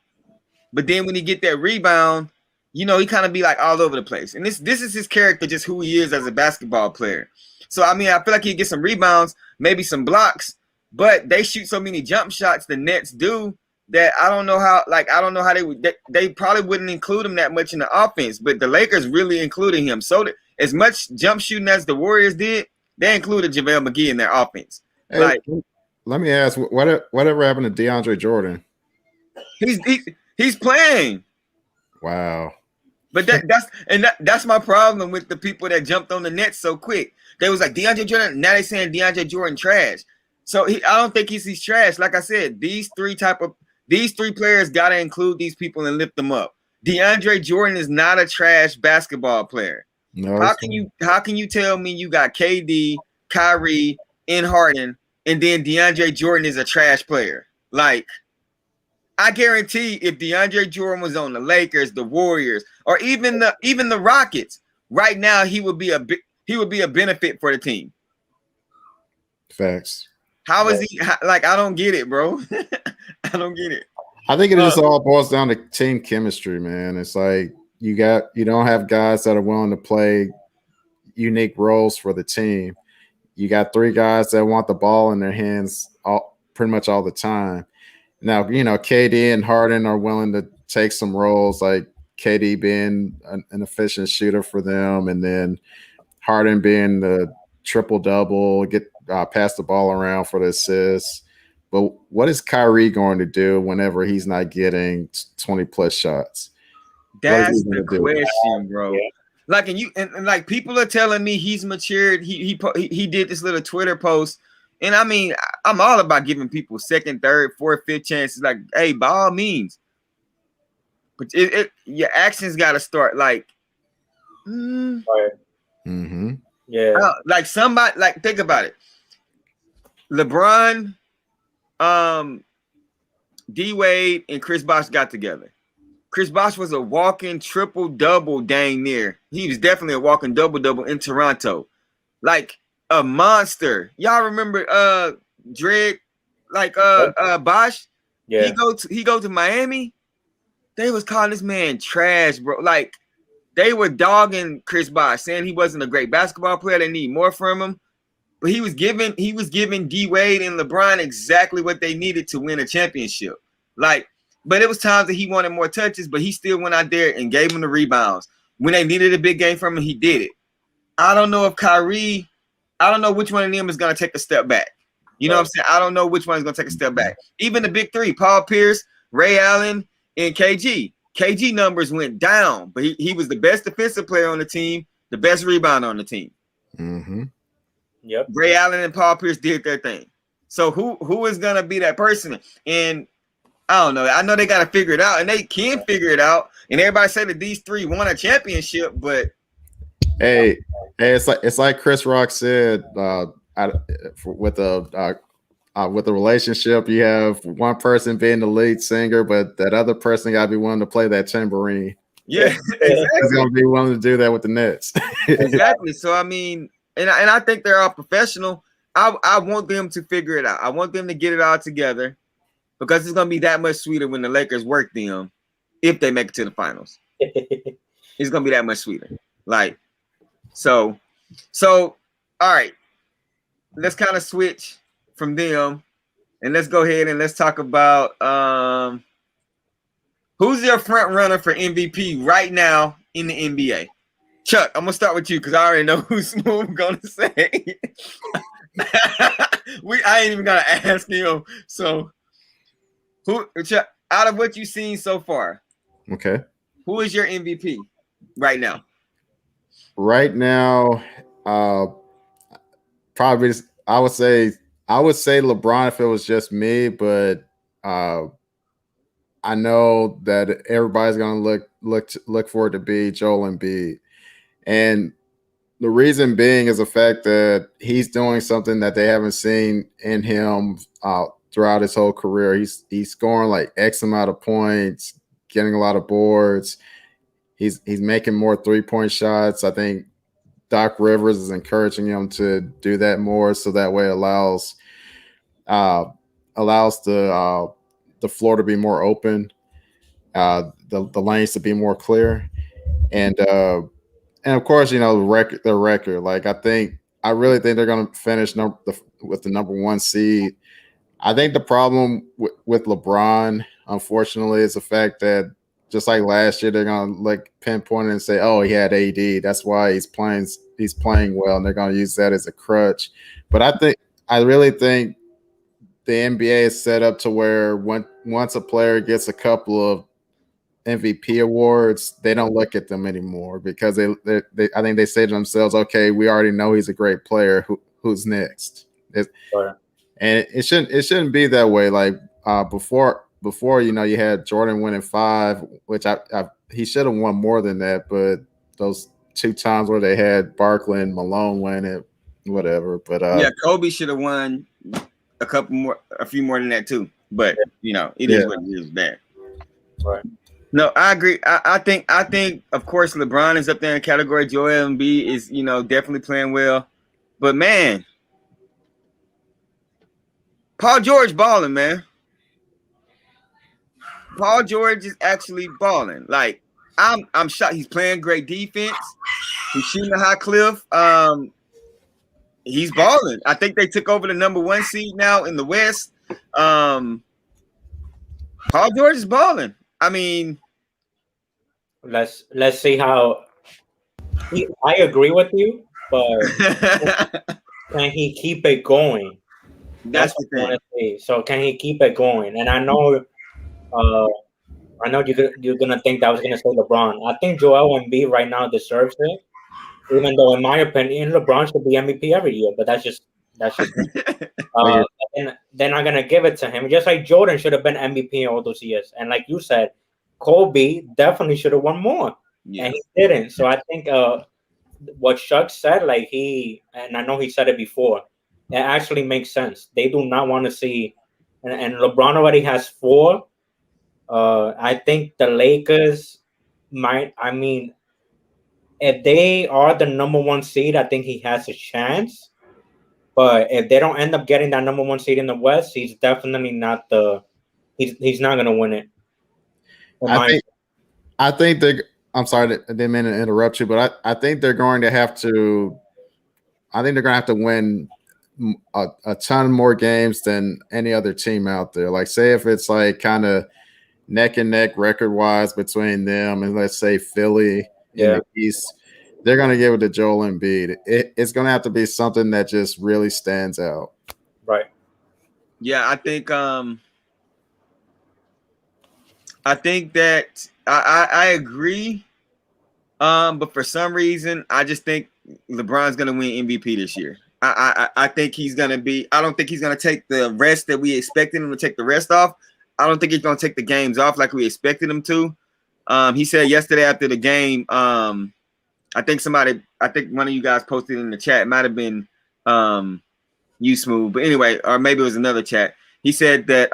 but then when he get that rebound, he kind of be like all over the place. And this is his character, just who he is as a basketball player. So, I mean, I feel like he'll get some rebounds, maybe some blocks, but they shoot so many jump shots, the Nets do, that I don't know how they probably wouldn't include him that much in the offense, but the Lakers really included him. So as much jump shooting as the Warriors did, they included JaVale McGee in their offense. Hey, let me ask, whatever happened to DeAndre Jordan? He's playing. Wow. But that's my problem with the people that jumped on the Nets so quick. They was like DeAndre Jordan. Now they saying DeAndre Jordan trash. So I don't think he's trash. Like I said, these three players got to include these people and lift them up. DeAndre Jordan is not a trash basketball player. No. How can you tell me you got KD, Kyrie, and Harden, and then DeAndre Jordan is a trash player? Like, I guarantee if DeAndre Jordan was on the Lakers, the Warriors, or even the Rockets, right now he would be a benefit for the team. Facts. How is he like? I don't get it, bro. I don't get it. I think it just all boils down to team chemistry, man. It's like you don't have guys that are willing to play unique roles for the team. You got three guys that want the ball in their hands pretty much all the time. Now, KD and Harden are willing to take some roles, like KD being an efficient shooter for them, and then Harden being the triple-double, pass the ball around for the assists. But what is Kyrie going to do whenever he's not getting 20-plus shots? That's the question, bro. Yeah. Like, and like people are telling me he's matured. He did this little Twitter post. And I mean, I'm all about giving people second, third, fourth, fifth chances. Like, hey, by all means. But your actions got to start like, right. Mm-hmm. Yeah. Like somebody, like think about it. LeBron, D Wade, and Chris Bosh got together. Chris Bosh was a walking triple-double dang near. He was definitely a walking double-double in Toronto. Like a monster. Y'all remember Dredd, like Bosh? Yeah. He go to Miami. They was calling this man trash, bro. Like they were dogging Chris Bosh, saying he wasn't a great basketball player. They need more from him. But he was giving D Wade and LeBron exactly what they needed to win a championship. Like, but it was times that he wanted more touches, but he still went out there and gave them the rebounds. When they needed a big game from him, he did it. I don't know if Kyrie, I don't know which one of them is going to take a step back. You know what I'm saying? I don't know which one is going to take a step back. Even the big three, Paul Pierce, Ray Allen, and KG. KG numbers went down, but he was the best defensive player on the team, the best rebounder on the team. Mm-hmm. Yep. Ray Allen and Paul Pierce did their thing. So who is going to be that person? And I don't know. I know they got to figure it out, and they can figure it out. And everybody say that these three won a championship, but hey, it's like Chris Rock said. With the relationship, you have one person being the lead singer, but that other person got to be willing to play that tambourine. yeah, exactly. He's going to be willing to do that with the Nets. Exactly. So I mean, and I think they're all professional. I want them to figure it out. I want them to get it all together because it's going to be that much sweeter when the Lakers work them if they make it to the finals. It's going to be that much sweeter. Like, so all right. Let's kind of switch from them and let's go ahead and let's talk about who's your front runner for MVP right now in the NBA. Chuck, I'm gonna start with you because I already know who Smooth gonna say. I ain't even gonna ask him. So, Chuck, out of what you've seen so far, Okay. who is your MVP right now? Right now, probably I would say LeBron if it was just me, but I know that everybody's gonna look for it to be Joel Embiid. And the reason being is the fact that he's doing something that they haven't seen in him throughout his whole career. He's scoring like X amount of points, getting a lot of boards. He's making more 3-point shots. I think Doc Rivers is encouraging him to do that more, so that way allows the floor to be more open, the lanes to be more clear, and of course, you know, the record. Like I really think they're going to finish with the number 1 seed. I think the problem with LeBron, unfortunately, is the fact that just like last year, they're going to like pinpoint it and say, "Oh, he had AD. That's why he's playing well," and they're going to use that as a crutch. But I really think the NBA is set up to where once a player gets a couple of MVP awards, they don't look at them anymore because they I think they say to themselves, "Okay, we already know he's a great player. Who's next?" And it shouldn't be that way. Like before, you know, you had Jordan winning 5, which he should have won more than that. But those 2 times where they had Barkley and Malone win it, whatever. But yeah, Kobe should have won a few more than that too. But you know, it is what it is. There. Right. No, I agree. I think of course LeBron is up there in the category. Joel Embiid is, you know, definitely playing well. But man, Paul George balling, man. Paul George is actually balling. Like I'm shocked. He's playing great defense. He's shooting a high cliff. He's balling. I think they took over the number 1 seed now in the West. Paul George is balling. I mean, let's see how. I agree with you, but can he keep it going? That's the thing. So can he keep it going? And I know you're gonna think that I was gonna say LeBron. I think Joel Embiid right now deserves it, even though in my opinion LeBron should be MVP every year. But that's just and they're not gonna give it to him. Just like Jordan should have been MVP all those years, and like you said, Kobe definitely should have won more, and he didn't. So I think what Chuck said, like and I know he said it before, it actually makes sense. They do not want to see, and LeBron already has 4. I think the Lakers might. I mean, if they are the number 1 seed, I think he has a chance. But if they don't end up getting that number 1 seed in the West, he's definitely not the. He's not gonna win it. I think they. I'm sorry, I didn't mean to interrupt you, but I think they're going to have to. I think they're going to have to win a ton more games than any other team out there. Like, say if it's like kind of neck and neck record wise between them and let's say Philly in the East, they're going to give it to Joel Embiid. It's going to have to be something that just really stands out. Right. Yeah, I think that I agree. But for some reason, I just think LeBron's gonna win MVP this year. I think he's gonna be. I don't think he's gonna take the rest that we expected him to take the rest off. I don't think he's gonna take the games off like we expected him to. He said yesterday after the game. I think one of you guys posted in the chat. It might have been you, Smooth, but anyway, or maybe it was another chat. He said that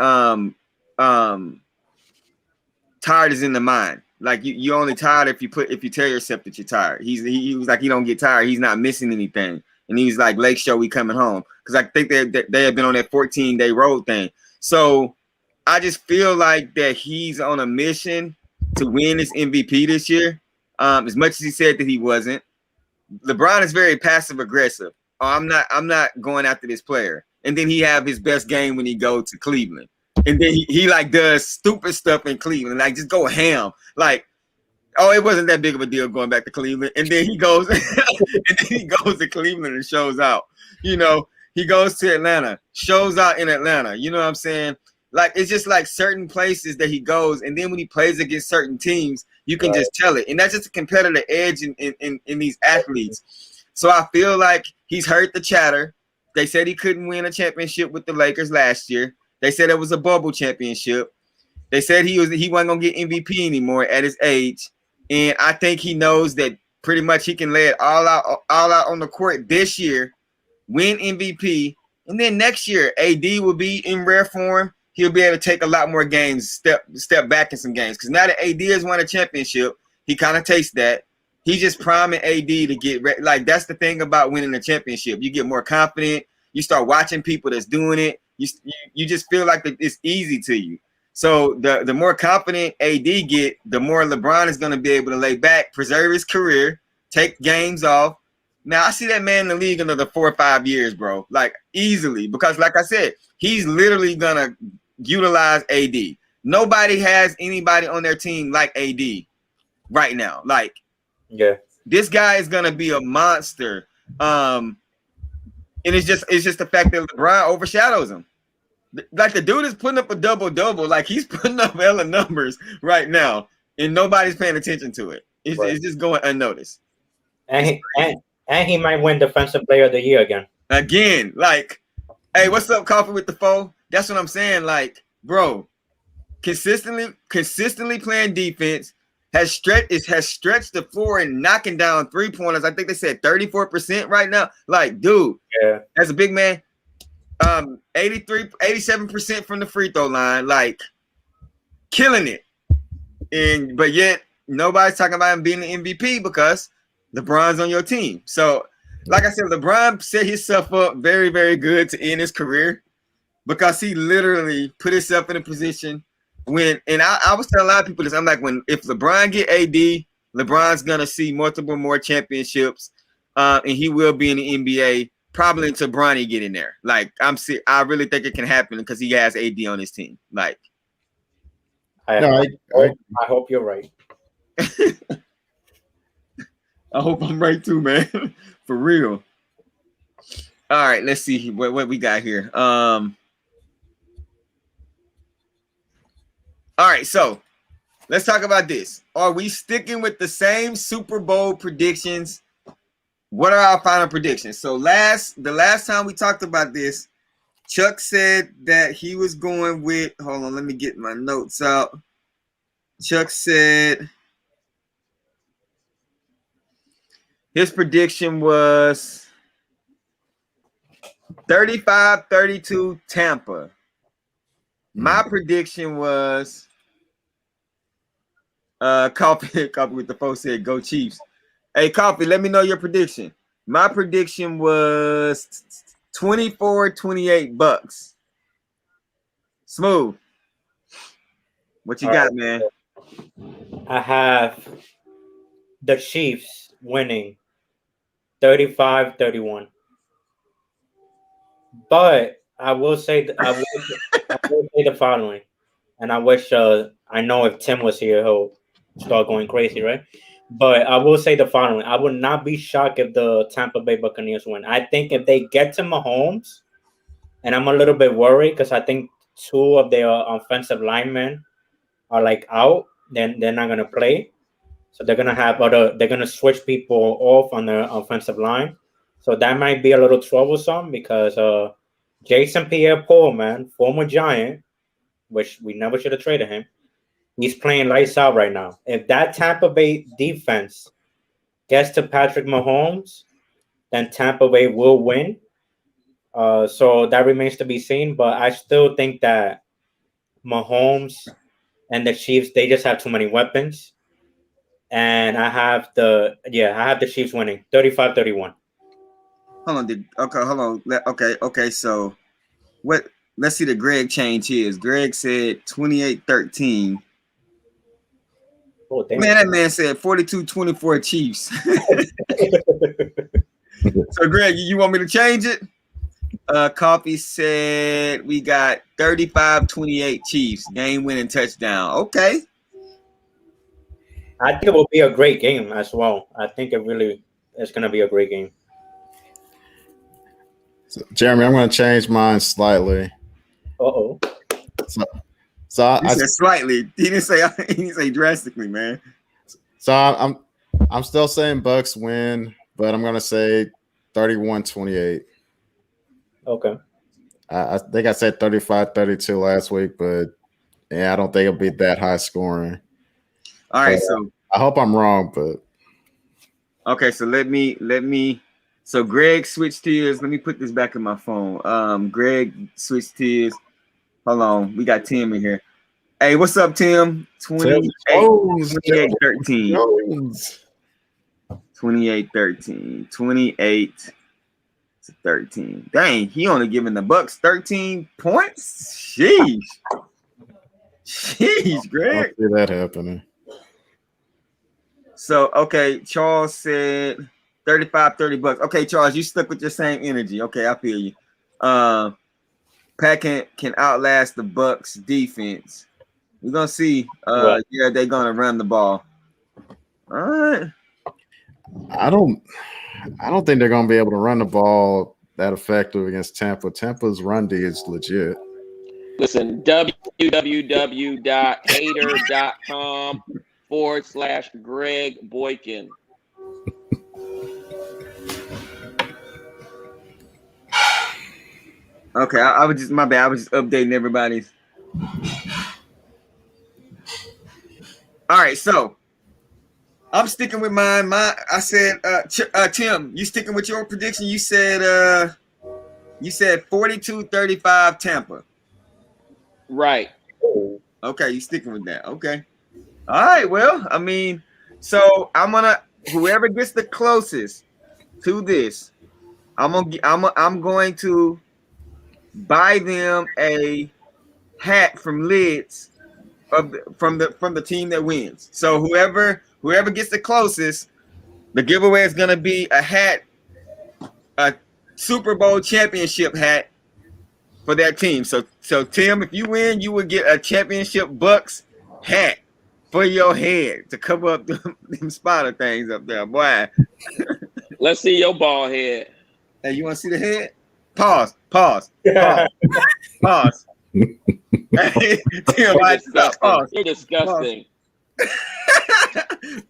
tired is in the mind. Like you only tired if you tell yourself that you're tired. He was like he don't get tired. He's not missing anything. And he's like Lake Show, we coming home because I think they have been on that 14-day road thing. So I just feel like that he's on a mission to win this MVP this year. As much as he said that he wasn't, LeBron is very passive aggressive. Oh, I'm not going after this player. And then he have his best game when he go to Cleveland. And then he like does stupid stuff in Cleveland, like just go ham. Like, oh, it wasn't that big of a deal going back to Cleveland. And then he goes, to Cleveland and shows out. You know, he goes to Atlanta, shows out in Atlanta. You know what I'm saying? Like it's just like certain places that he goes, and then when he plays against certain teams, you can just tell it. And that's just a competitive edge in these athletes. So I feel like he's heard the chatter. They said he couldn't win a championship with the Lakers last year. They said it was a bubble championship. They said he wasn't gonna get MVP anymore at his age, and I think he knows that pretty much he can lay it all out on the court this year, win MVP, and then next year AD will be in rare form. He'll be able to take a lot more games, step back in some games because now that AD has won a championship, he kind of tastes that. He's just priming AD to get ready. Like that's the thing about winning a championship. You get more confident. You start watching people that's doing it. You just feel like it's easy to you. So the more confident AD get, the more LeBron is going to be able to lay back, preserve his career, take games off. Now, I see that man in the league another 4 or 5 years, bro, like easily. Because like I said, he's literally going to utilize AD. Nobody has anybody on their team like AD right now. Like, this guy is going to be a monster. And it's just the fact that LeBron overshadows him. Like the dude is putting up a double-double. Like he's putting up hella numbers right now, and nobody's paying attention to it. It's just going unnoticed. And he might win Defensive Player of the Year again. Again, like, hey, what's up, Coffee with the Foe? That's what I'm saying. Like, bro, consistently playing defense has stretched the floor and knocking down 3-pointers. I think they said 34% right now. Like, dude, as a big man. 87% from the free throw line, like killing it. But yet nobody's talking about him being the MVP because LeBron's on your team. So, like I said, LeBron set himself up very, very good to end his career because he literally put himself in a position when, and I was telling a lot of people this, I'm like, if LeBron get AD, LeBron's gonna see multiple more championships, and he will be in the NBA. Probably until Bronny get in there. Like I really think it can happen because he has AD on his team. Like, I hope you're right. I hope I'm right too, man. For real. All right, let's see what we got here. All right, so let's talk about this. Are we sticking with the same Super Bowl predictions? What are our final predictions? So the last time we talked about this, Chuck said that he was going with, hold on, let me get my notes out. Chuck said His prediction was 35-32 Tampa. My prediction was Coffee with the folks said go Chiefs. Hey, Coffee, let me know your prediction. My prediction was 24-28 Bucks. Smooth. What you got, man? I have the Chiefs winning 35-31. But I will say I will say the following, and I wish I know if Tim was here, he'll start going crazy, right? But I will say the following: I would not be shocked if the Tampa Bay Buccaneers win. I think if they get to Mahomes, and I'm a little bit worried because I think two of their offensive linemen are like out, then they're not gonna play. So they're gonna switch people off on the offensive line. So that might be a little troublesome because Jason Pierre-Paul, man, former Giant, which we never should have traded him, he's playing lights out right now. If that Tampa Bay defense gets to Patrick Mahomes, then Tampa Bay will win. So that remains to be seen. But I still think that Mahomes and the Chiefs, they just have too many weapons. And I have the Chiefs winning 35-31. Hold on. Okay. So what? Let's see the Greg change his. Greg said 28-13. Oh, damn. Man, that man said 42-24 Chiefs. So Greg, you want me to change it? Coffee said we got 35-28 Chiefs, game winning touchdown. Okay. I think it will be a great game as well. I think it's going to be a great game. So, Jeremy, I'm going to change mine slightly. Uh-oh. So I said slightly. He didn't say drastically, man. So I'm still saying Bucks win, but I'm going to say 31-28. Okay. I think I said 35-32 last week, but yeah, I don't think it'll be that high scoring. All right, so I hope I'm wrong, but okay, so let me so Greg switched his. Let me put this back in my phone. Greg switched his. Hold on, we got Tim in here. Hey, what's up, Tim? 28-13. 28-13. 28-13. Dang, he only giving the Bucks 13 points. Sheesh, Greg. I don't see that happening. So, okay, Charles said 35-30 Bucks. Okay, Charles, you stuck with your same energy. Okay, I feel you. Pat can outlast the Bucks defense. We're gonna see. Yeah, they're gonna run the ball. All right. I don't think they're gonna be able to run the ball that effective against Tampa. Tampa's run D is legit. Listen, www.hater.com/Greg Boykin. Okay, I was just my bad. I was just updating everybody's. All right, so I'm sticking with mine. I said, Tim, you sticking with your prediction? You said 42-35 Tampa. Right. Okay, you sticking with that? Okay. All right. Well, I mean, so whoever gets the closest to this, I'm going to buy them a hat from Lids from the team that wins. So whoever gets the closest, the giveaway is gonna be a hat, a Super Bowl championship hat for that team. So Tim, if you win, you would get a championship Bucks hat for your head to cover up them spider things up there, boy. Let's see your bald head. Hey, you want to see the head? Pause. Hey, Tim, You're disgusting.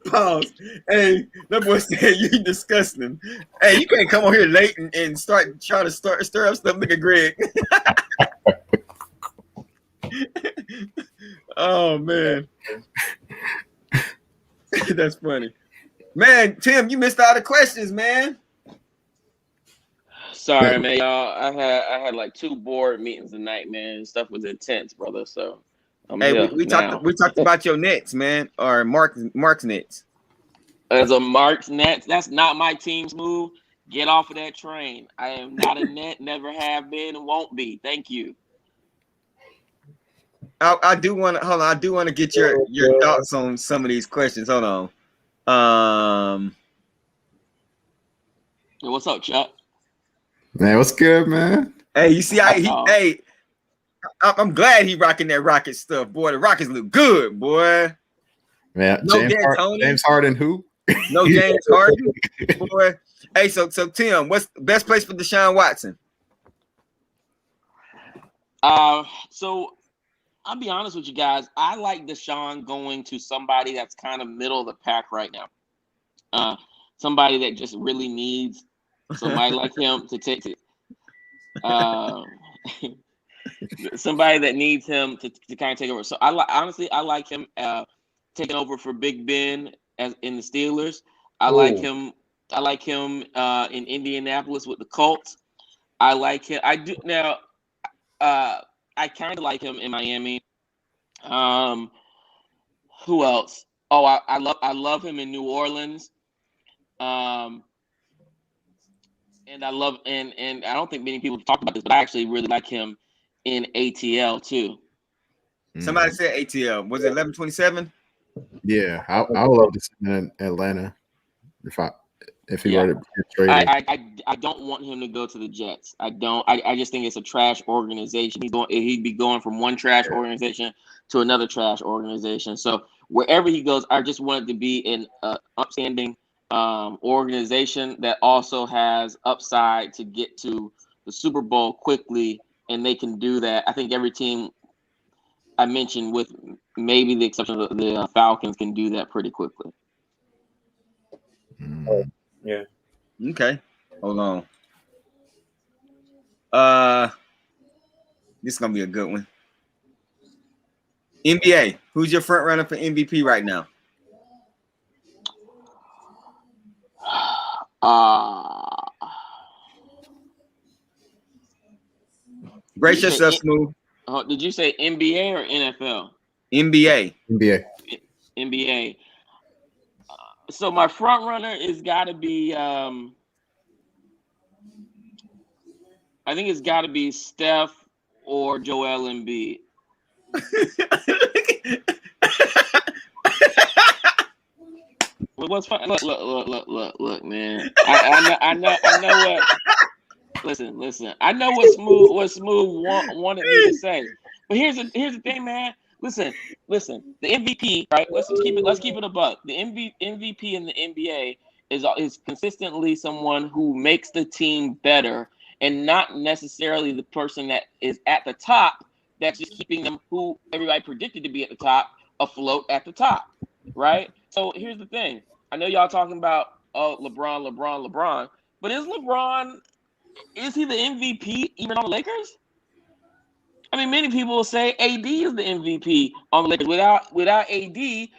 Pause. Hey, that boy said you disgusting. Hey, you can't come on here late and try to stir up stuff. Look at Greg. Oh man, that's funny. Man, Tim, you missed all the questions, man. Sorry, man, y'all. I had like 2 board meetings tonight, man. Stuff was intense, brother. So I'm Hey, here we now. talked about your Nets, man, or Mark's Nets. As a Mark's Nets, that's not my team's move. Get off of that train. I am not a net, never have been, and won't be. Thank you. I do want to hold on. I do want to get your thoughts on some of these questions. Hold on. Hey, what's up, Chuck? Man, what's good, man? Hey, you see how I'm glad he rocking that Rocket stuff, boy. The Rockets look good, boy. Man, No James Harden, who? No James Harden, boy. Hey, so Tim, what's the best place for Deshaun Watson? So I'll be honest with you guys. I like Deshaun going to somebody that's kind of middle of the pack right now. Somebody that just really needs somebody like him to take it. Somebody that needs him to kind of take over. So I like him taking over for Big Ben as in the Steelers. I like him in Indianapolis with the Colts. I like him. I do now. I kind of like him in Miami. Who else? Oh, I love him in New Orleans. And I love and I don't think many people talk about this, but I actually really like him in ATL too. Somebody said ATL. Was it 1127? Yeah, I would love to see him in Atlanta if he were to get traded. I don't want him to go to the Jets. I don't. I just think it's a trash organization. He'd be going from one trash organization to another trash organization. So wherever he goes, I just want it to be an upstanding organization that also has upside to get to the Super Bowl quickly, and they can do that. I think every team I mentioned, with maybe the exception of the Falcons, can do that pretty quickly. Yeah. Okay. Hold on. This is gonna be a good one. NBA. Who's your front runner for MVP right now? Brace yourself, Smooth. Did you say NBA or NFL? NBA. NBA. So my front runner is got to be. I think it's got to be Steph or Joel Embiid. What's fun? Look, man. I know what. Listen. I know what Smooth wanted me to say, but here's the thing, man. Listen. The MVP, right? Let's keep it a buck. The MVP in the NBA is consistently someone who makes the team better, and not necessarily the person that is at the top that's just keeping them, who everybody predicted to be at the top, afloat at the top, right? So here's the thing. I know y'all talking about LeBron, but is he the MVP even on the Lakers? I mean, many people will say AD is the MVP on the Lakers. Without AD, a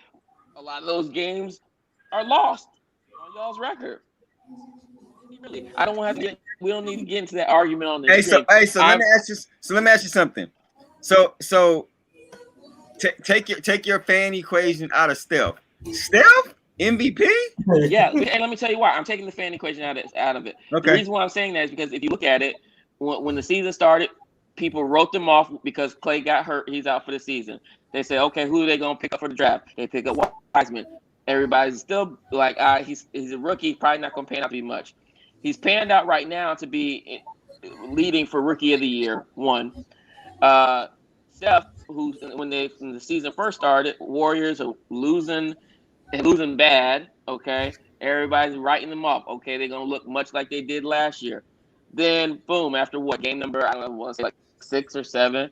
lot of those games are lost on y'all's record. Really, I don't want to get. We don't need to get into that argument on this. So let me ask you something. So take your fan equation out of Steph. Steph MVP? Yeah, and let me tell you why. I'm taking the fan equation out of it. Okay. The reason why I'm saying that is because if you look at it, when the season started, people wrote them off because Clay got hurt. He's out for the season. They say, okay, who are they going to pick up for the draft? They pick up Wiseman. Everybody's still like, he's a rookie, probably not going to pan out to be much. He's panned out right now to be leading for Rookie of the Year, one. Steph, who when the season first started, Warriors are losing bad. Okay, everybody's writing them off. Okay, they're gonna look much like they did last year. Then boom, after game number, I don't know, was like 6 or 7,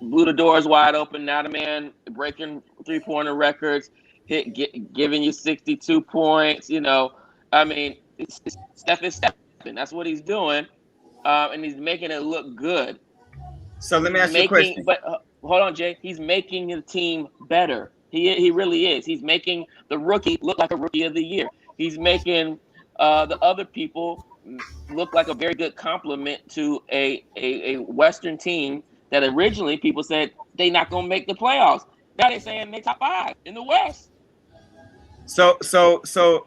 blew the doors wide open. Now the man breaking 3-pointer records, giving you 62 points. I mean, Steph is stepping. That's what he's doing, and he's making it look good. So let me ask you a question. But hold on, Jay. He's making the team better. He really is. He's making the rookie look like a rookie of the year. He's making the other people look like a very good compliment to a Western team that originally people said they not gonna make the playoffs. Now they're saying they top 5 in the West. So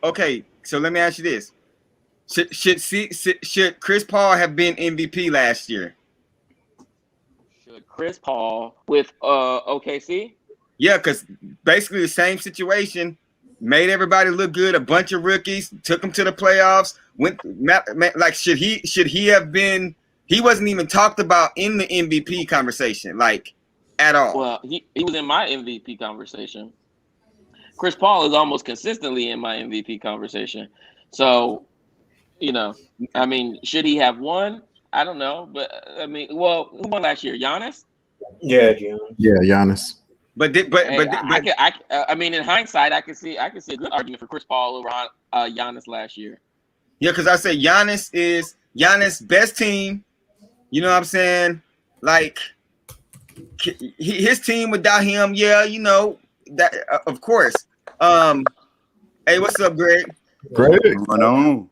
okay. So let me ask you this: Should Chris Paul have been MVP last year? Should Chris Paul with OKC? Yeah, because basically the same situation. Made everybody look good. A bunch of rookies took them to the playoffs. Like should he have been? He wasn't even talked about in the MVP conversation, like at all. Well, he was in my MVP conversation. Chris Paul is almost consistently in my MVP conversation. So, I mean, should he have won? I don't know, but I mean, well, who won last year? Giannis? Yeah, Giannis. I mean, in hindsight, I can see a good argument for Chris Paul over Giannis last year. Yeah, because I say Giannis is Giannis' best team. You know what I'm saying? Like his team without him, yeah, that of course. Hey, what's up, Greg? Greg, what's on?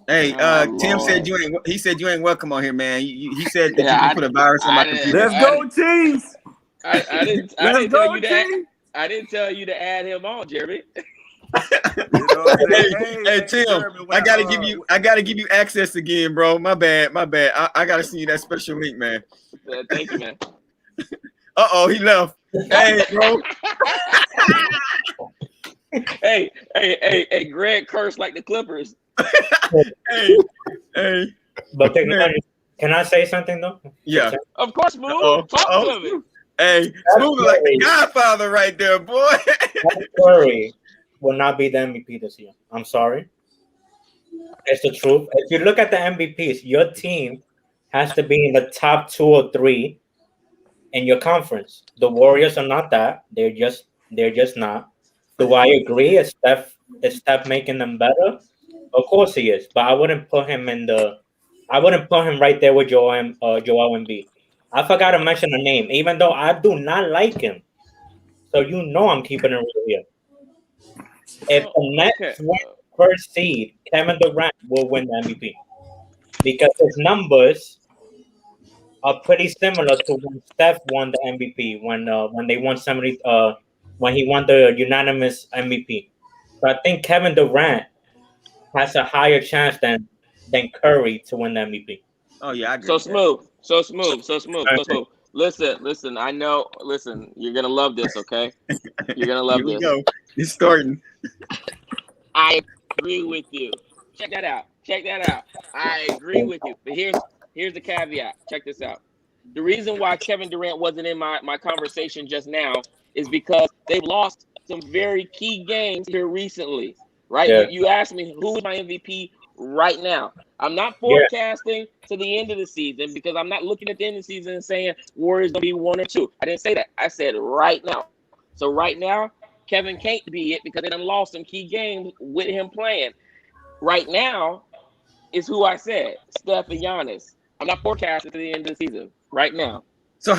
Hey, Tim said he said you ain't welcome on here, man. He said that you can put a virus on my computer. Let's go, teams. I didn't tell you that. I didn't tell you to add him on, Jeremy. Hey, Tim, I gotta give you access again, bro. My bad. I gotta see that special link, man. Thank you, man. He left. Hey, bro. hey, Greg cursed like the Clippers. hey. But can I say something though? Yeah. Of course, Smooth. Talk to me. Hey, Smooth like the Godfather right there, boy. Curry will not be the MVP this year. I'm sorry. It's the truth. If you look at the MVPs, your team has to be in the top 2 or 3 in your conference. The Warriors are not that. They're just not. Do I agree? Is Steph making them better? Of course he is, but I wouldn't put him right there with Joel Embiid. I forgot to mention a name, even though I do not like him. So I'm keeping it real here. If the Nets win first seed, Kevin Durant will win the MVP because his numbers are pretty similar to when Steph won the MVP when they won when he won the unanimous MVP. So I think Kevin Durant has a higher chance than Curry to win the MVP. Oh yeah, I agree. So smooth. Listen. I know. Listen, you're gonna love this, okay? You're gonna love this. Go. It's starting. I agree with you. Check that out. I agree with you. But here's the caveat. Check this out. The reason why Kevin Durant wasn't in my conversation just now is because they've lost some very key games here recently. Right? Yeah. You asked me who is my MVP right now. I'm not forecasting to the end of the season because I'm not looking at the end of the season and saying Warriors gonna be 1 or 2. I didn't say that. I said right now. So right now, Kevin can't be it because they done lost some key games with him playing. Right now is who I said, Steph and Giannis. I'm not forecasting to the end of the season right now. So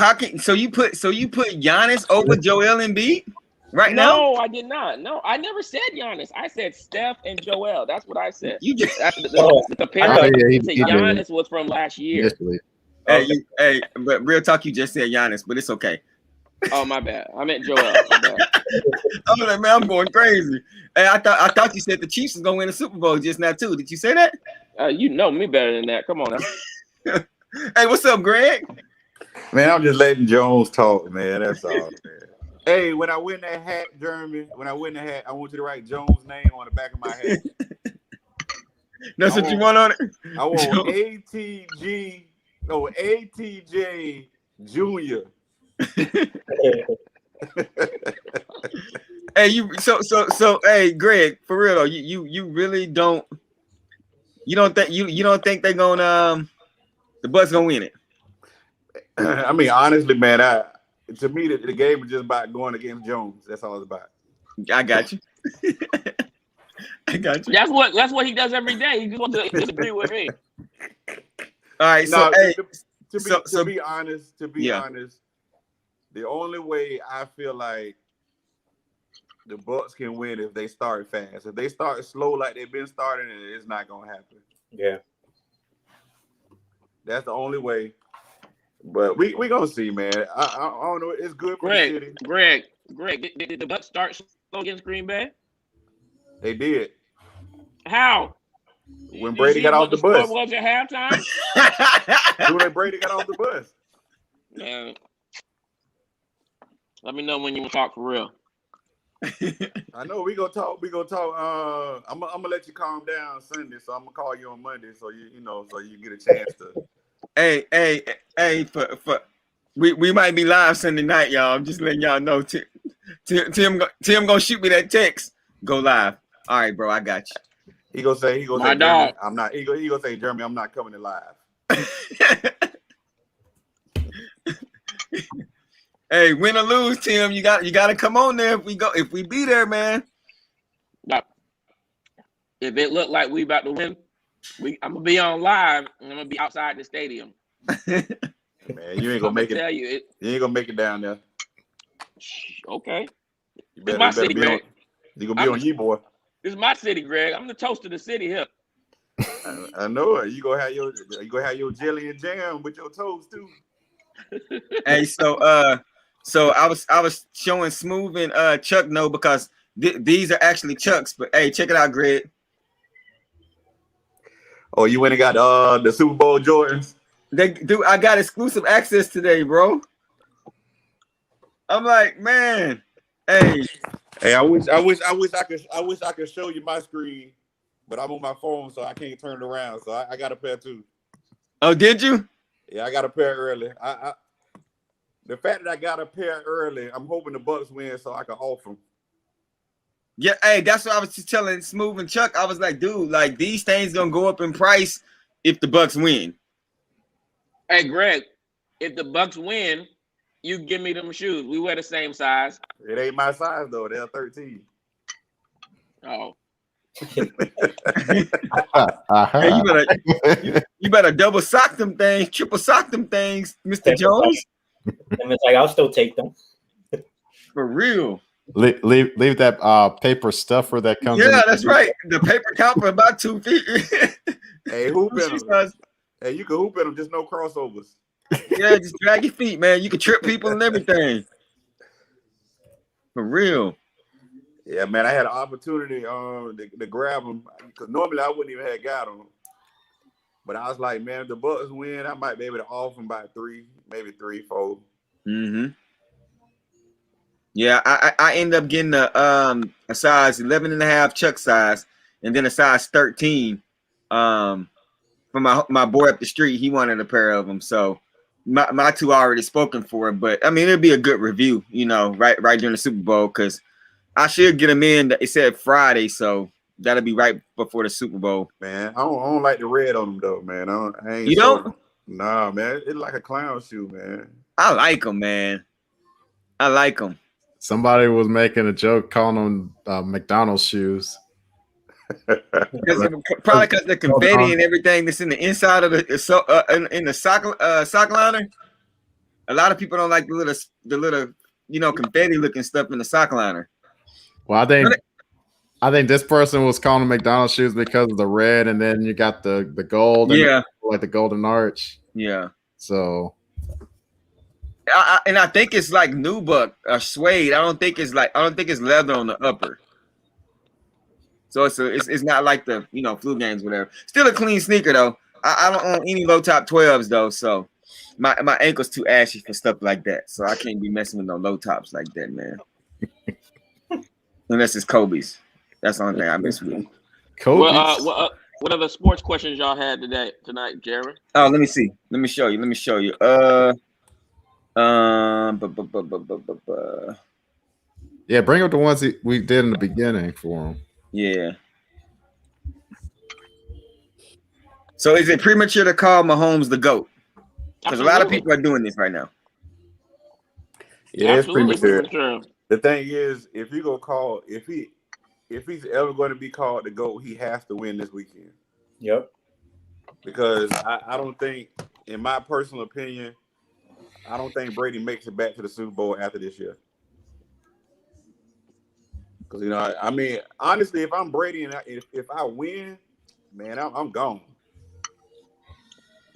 you put Giannis over Joel Embiid right now? No, I did not. No, I never said Giannis. I said Steph and Joel. That's what I said. You just the comparison to Giannis was from last year. Hey, but real talk, you just said Giannis, but it's okay. Oh, my bad. I meant Joel. My bad. I'm like, man, I'm going crazy. Hey, I thought you said the Chiefs was gonna win the Super Bowl just now too. Did you say that? You know me better than that. Come on now. Hey, what's up, Greg? Man, I'm just letting Jones talk, man. That's all, man. Hey, when I win that hat, Jeremy, I want you to write Jones' name on the back of my hat. That's what you want on it? I want ATJ Junior. Hey, hey, Greg, for real though, you really don't think they're gonna the Bucks gonna win it? I mean, honestly, man, to me the game is just about going against Jones. That's all it's about. I got you. I got you. That's what he does every day. He just wants to disagree with me. All right, so to be honest, the only way I feel like the Bucks can win if they start fast. If they start slow like they've been starting, it's not gonna happen. Yeah. That's the only way. But we gonna see, man. I don't know. It's good for the city. Greg, did the Bucks start slow against Green Bay? They did. How? When Brady got off the bus. Was at halftime? When Brady got off the bus. Man. Let me know when you want to talk for real. I know we gonna talk. I'm gonna let you calm down Sunday, so I'm gonna call you on Monday, so so you get a chance to. Hey, we might be live Sunday night, y'all. I'm just letting y'all know. Tim gonna shoot me that text. Go live. All right, bro. I got you. He gonna say, Jeremy, I'm not. He gonna say, Jeremy, I'm not coming to live. Hey, win or lose, Tim, you got to come on there if we be there, man. If it look like we about to win, I'm gonna be on live and I'm gonna be outside the stadium. Man, you ain't gonna make it. You ain't gonna make it down there. Okay. It's my city, Greg. You gonna be on boy. This is my city, Greg. I'm the toast of the city here. I know it. You gonna have your jelly and jam with your toast too. Hey, so I was showing Smooth and Chuck no because these are actually Chuck's, but hey, check it out, Greg. Oh, you went and got the Super Bowl Jordans? I got exclusive access today, bro. I'm like, man, hey, I wish I could show you my screen, but I'm on my phone, so I can't turn it around. So I got a pair too. Oh, did you? Yeah, I got a pair early. The fact that I got a pair early, I'm hoping the Bucks win so I can offer them. Yeah, hey, that's what I was just telling Smooth and Chuck. I was like, dude, like these things gonna go up in price if the Bucks win. Hey, Greg, if the Bucks win, you give me them shoes. We wear the same size. It ain't my size though. They're 13. Oh. Hey, you better double sock them things, triple sock them things, Mr. Jones. And it's like I'll still take them. For real. Leave that paper stuffer that comes. Yeah, that's right. The paper count for about 2 feet. Hey, hoop in them. Hey, you can hoop in them, just no crossovers. Yeah, just drag your feet, man. You can trip people and everything. For real. Yeah, man, I had an opportunity to grab them because normally I wouldn't even have got them. But I was like, man, if the Bucks win, I might be able to offer them by 3, maybe 3, 4. Mm-hmm. Yeah, I end up getting a size 11.5 Chuck size, and then a size 13 from my boy up the street. He wanted a pair of them, so my two already spoken for. But I mean, it'll be a good review, right during the Super Bowl because I should get them in. It said Friday, so that'll be right before the Super Bowl. Man, I don't like the red on them though, man. I ain't. You don't? Nah, man. It's like a clown shoe, man. I like them, man. I like them. Somebody was making a joke calling them McDonald's shoes. Probably because the confetti and everything that's in the inside of in the sock liner. A lot of people don't like the little confetti looking stuff in the sock liner. Well, I think this person was calling them McDonald's shoes because of the red, and then you got the gold, and like the golden arch. Yeah. So. I think it's like nubuck or suede. I don't think it's leather on the upper. So it's not like the flu games, whatever. Still a clean sneaker though. I don't own any low top 12s though, so my ankle's too ashy for stuff like that. So I can't be messing with no low tops like that, man. Unless it's Kobe's. That's the only thing I mess with. Kobe's. What other sports questions y'all had tonight, Jerry? Oh, let me see. Let me show you. Yeah, bring up the ones we did in the beginning for him. Yeah. So is it premature to call Mahomes the GOAT? Because a lot of people are doing this right now. Yeah, it's premature. The thing is, if he's ever going to be called the GOAT, he has to win this weekend. Yep. Because I don't think, in my personal opinion, I don't think Brady makes it back to the Super Bowl after this year. Because I mean, honestly, if I'm Brady and if I win, man, I'm gone.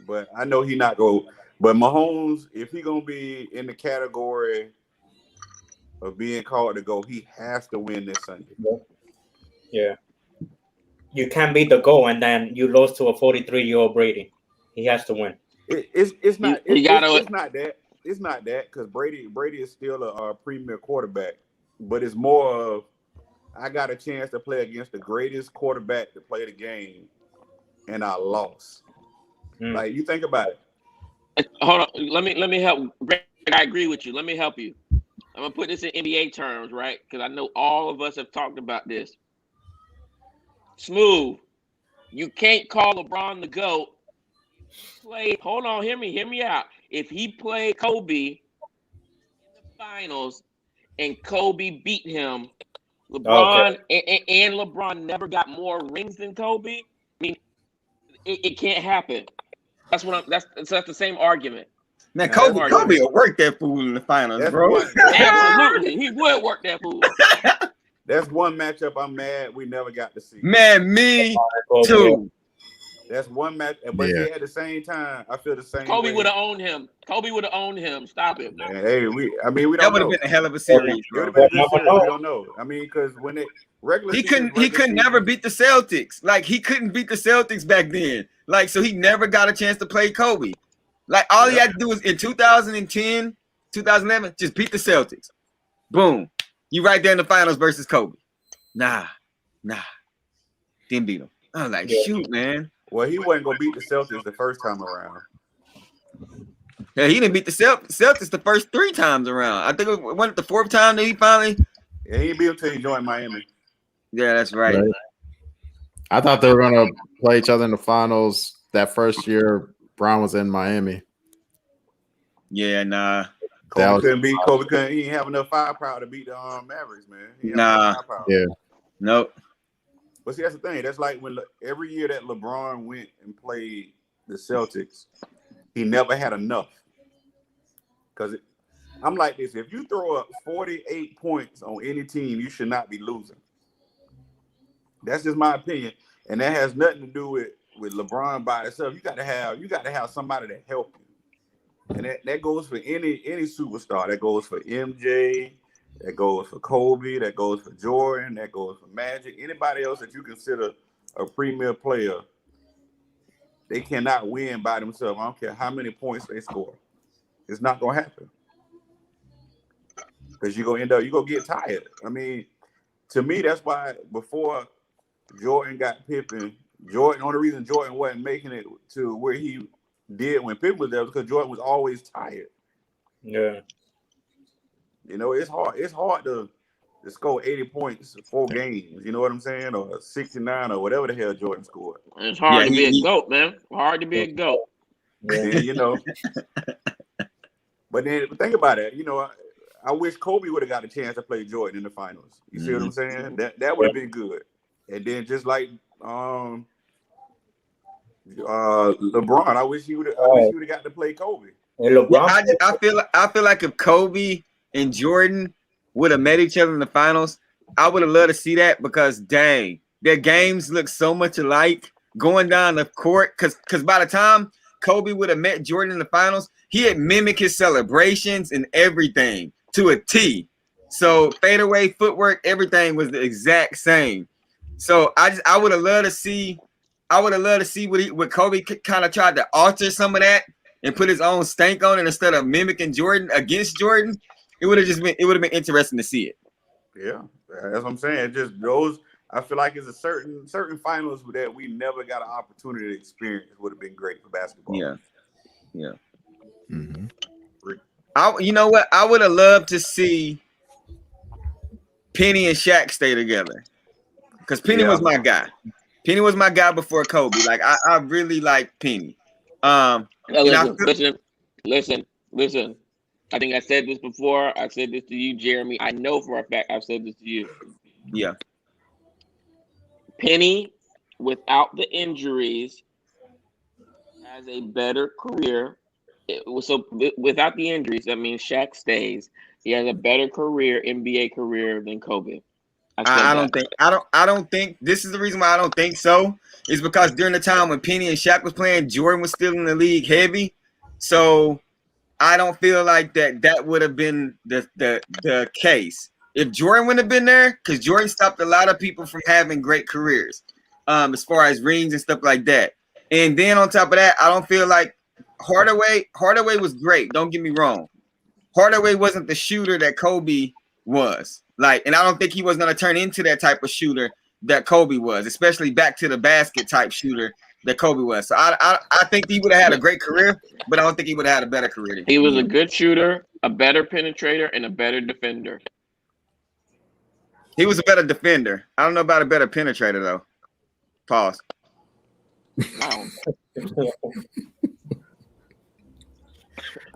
But I know he not go. But Mahomes, if he gonna be in the category of being called to go, he has to win this Sunday. Yeah. You can't beat the goal and then you lose to a 43-year-old Brady. He has to win. It's not You gotta. it's not that because Brady is still a premier quarterback, but it's more of I got a chance to play against the greatest quarterback to play the game, and I lost. Like you think about it. Hold on. Let me help. Greg, I agree with you. Let me help you. I'm gonna put this in NBA terms, right? Because I know all of us have talked about this. Smooth. You can't call LeBron the GOAT. Hold on, hear me out. If he played Kobe in the finals and Kobe beat him, LeBron and LeBron never got more rings than Kobe. I mean, it can't happen. That's the same argument. Man, Kobe will work that fool in the finals, bro. Absolutely, he would work that fool. That's one matchup I'm mad we never got to see. Man, me too. That's one match, but at the same time, I feel the same. Kobe would have owned him. Stop it, man. Hey, we don't know. That would have been a hell of a series. It would have been a good series. We don't know. I mean, because when it regular he couldn't never beat the Celtics. Like he couldn't beat the Celtics back then. Like so, he never got a chance to play Kobe. Like all he had to do was in 2010, 2011, just beat the Celtics. Boom, you right there in the finals versus Kobe. Nah, didn't beat him. I was like, shoot, man. Well, he wasn't gonna beat the Celtics the first time around. Yeah, he didn't beat the Celtics the first 3 times around. I think it went the 4th time that he finally. Yeah, he beat him till he joined Miami. Yeah, that's right. I thought they were gonna play each other in the finals that first year Brown was in Miami. Yeah, nah. Kobe couldn't. He didn't have enough firepower to beat the Mavericks, man. Yeah. Nope. But see, that's the thing. That's like when every year that LeBron went and played the Celtics, he never had enough. Because I'm like this. If you throw up 48 points on any team, you should not be losing. That's just my opinion. And that has nothing to do with LeBron by itself. You got to have somebody to help you. And that goes for any superstar. That goes for MJ. That goes for Kobe. That goes for Jordan. That goes for Magic. Anybody else that you consider a premier player, they cannot win by themselves. I don't care how many points they score. It's not going to happen. Because you're going to get tired. I mean, to me, that's why before Jordan got Pippen, only reason Jordan wasn't making it to where he did when Pippen was there was because Jordan was always tired. Yeah. You know, it's hard to score 80 points 4 games. You know what I'm saying? Or 69 or whatever the hell Jordan scored. It's hard to be a GOAT, man. Hard to be a GOAT. Then, you know. But then think about it. You know, I wish Kobe would have got a chance to play Jordan in the finals. You see what I'm saying? That would have been good. And then just like LeBron, I wish he would have got to play Kobe. And LeBron, I feel like if Kobe and Jordan would have met each other in the finals, I would have loved to see that because dang, their games look so much alike going down the court. Because by the time Kobe would have met Jordan in the finals, he had mimicked his celebrations and everything to a T. So fadeaway footwork, everything was the exact same. So I would have loved to see. What Kobe kind of tried to alter some of that and put his own stank on it instead of mimicking Jordan against Jordan. It would have been interesting to see it. Yeah, that's what I'm saying. Just those, I feel like it's a certain finals that we never got an opportunity to experience would have been great for basketball. Yeah. Mm-hmm. You know what? I would have loved to see Penny and Shaq stay together because Penny was my guy. Penny was my guy before Kobe. Like I really like Penny. Listen. I think I said this before. I said this to you, Jeremy. I know for a fact I've said this to you. Yeah. Penny, without the injuries, has a better career. So without the injuries, that means Shaq stays. He has a better career, NBA career than Kobe. I don't think this is the reason why I don't think so. Is because during the time when Penny and Shaq was playing, Jordan was still in the league heavy. So I don't feel like that would have been the case. If Jordan wouldn't have been there, because Jordan stopped a lot of people from having great careers, as far as rings and stuff like that. And then on top of that, I don't feel like Hardaway was great. Don't get me wrong. Hardaway wasn't the shooter that Kobe was. Like, and I don't think he was going to turn into that type of shooter that Kobe was, especially back to the basket type shooter that Kobe was. So I think he would have had a great career, but I don't think he would have had a better career than He was a good shooter, a better penetrator, and a better defender. He was a better defender. I don't know about a better penetrator though. Pause. Wow.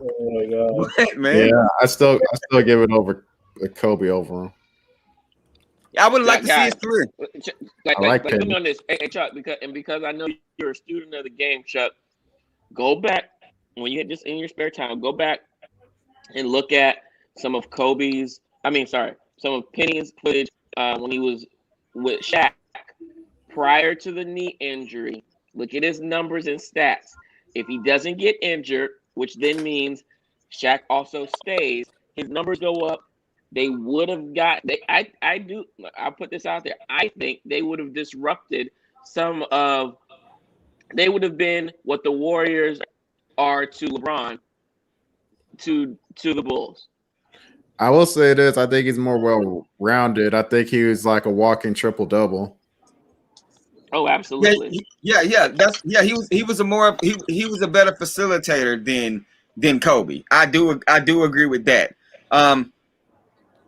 Oh my god. What, man? Yeah, I still give it over Kobe over him. I would like to see Guys, his career. like put Penny. me on this. Hey, Chuck, because I know you're a student of the game, Chuck, go back when you get this in your spare time, go back and look at some of some of Penny's footage when he was with Shaq prior to the knee injury. Look at his numbers and stats. If he doesn't get injured, which then means Shaq also stays, his numbers go up. They would have I'll put this out there. I think they would have disrupted they would have been what the Warriors are to LeBron to the Bulls. I will say this: I think he's more well-rounded. I think he was like a walking triple-double. Oh, absolutely. He was a better facilitator than Kobe. I do agree with that.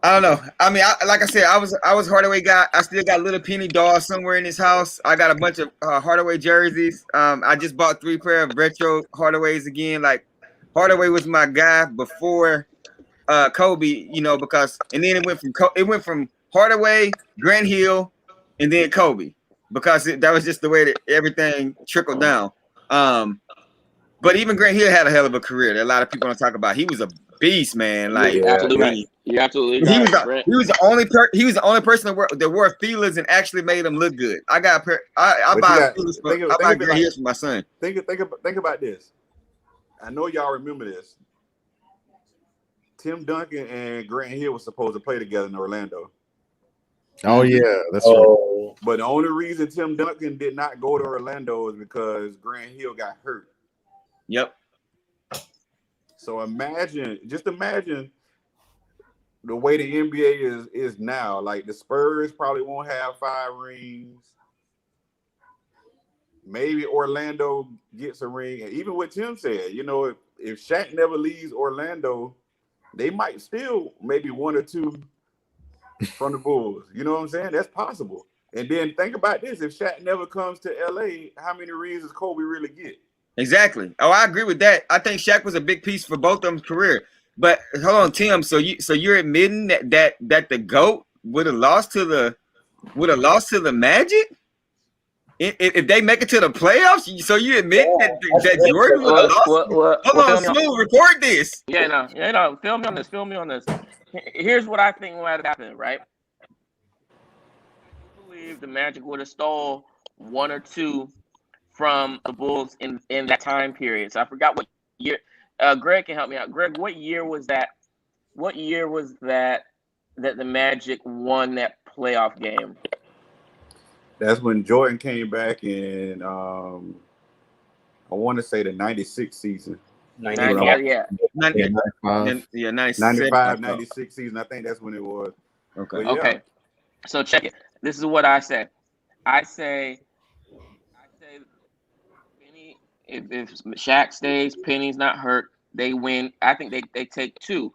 I don't know. I mean, like I said, I was Hardaway guy. I still got little Penny doll somewhere in his house. I got a bunch of Hardaway jerseys. I just bought 3 pair of retro Hardaways again. Like Hardaway was my guy before Kobe, because and then it went from Hardaway, Grant Hill, and then Kobe, because that was just the way that everything trickled down. But even Grant Hill had a hell of a career that a lot of people don't talk about. He was a beast, man. Like, You're absolutely right. You're absolutely right. He was the only person that wore feelers and actually made them look good. I buy feelers I buy Grant Hills for my son. Think about this. I know y'all remember this. Tim Duncan and Grant Hill were supposed to play together in Orlando. Oh yeah, that's right. But the only reason Tim Duncan did not go to Orlando is because Grant Hill got hurt. Yep. So imagine the way the NBA is now. Like the Spurs probably won't have 5 rings. Maybe Orlando gets a ring. And even what Tim said, if Shaq never leaves Orlando, they might still maybe 1 or 2 from the Bulls. You know what I'm saying? That's possible. And then think about this. If Shaq never comes to LA, how many rings does Kobe really get? Exactly. Oh, I agree with that. I think Shaq was a big piece for both of them career. But hold on, Tim. So you're admitting that the GOAT would have lost to the Magic? If they make it to the playoffs, so you admit that Jordan would have lost? Hold on, Smooth, record this. Yeah, no. Film me on this. Here's what I think might have happened, right? I believe the Magic would have stole 1 or 2 from the Bulls in that time period. So I forgot what year. Greg can help me out. Greg, what year was that? What year was that the Magic won that playoff game? That's when Jordan came back in, I want to say the 96 season. 95. Yeah. 95, 96 season. I think that's when it was. Okay. Yeah. Okay. So check it. This is what I say. I say Penny, if Shaq stays, Penny's not hurt, they win. I think they take 2,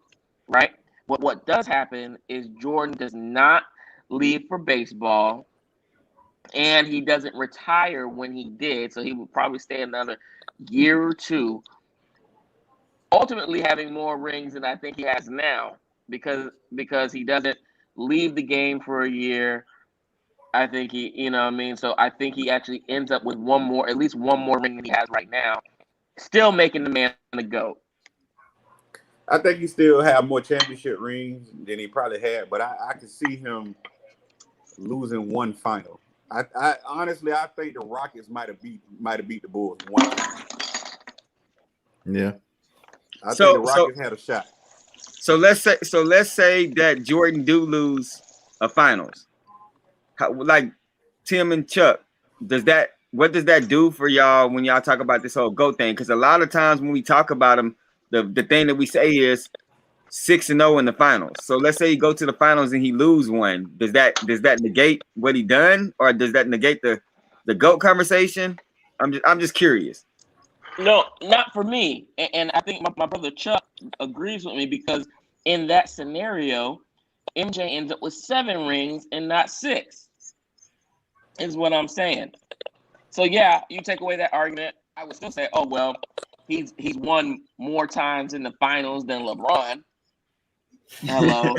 right? What does happen is Jordan does not leave for baseball, and he doesn't retire when he did, so he would probably stay another year or 2, ultimately having more rings than I think he has now because he doesn't leave the game for a year. I think so I think he actually ends up with at least one more ring than he has right now, still making the man the GOAT. I think he still have more championship rings than he probably had, but I can see him losing one final. I honestly, I think the Rockets might have beat the Bulls one time. Yeah. I think the Rockets had a shot. So let's say that Jordan do lose a finals. Like Tim and Chuck, what does that do for y'all when y'all talk about this whole GOAT thing? Because a lot of times when we talk about him, the thing that we say is 6-0 in the finals. So let's say he go to the finals and he lose one. Does that negate what he done, or does that negate the GOAT conversation? I'm just curious. No, not for me. And I think my brother Chuck agrees with me, because in that scenario, MJ ends up with 7 rings and not 6, is what I'm saying. So yeah, you take away that argument, I would still say, oh well, he's won more times in the finals than LeBron. Hello.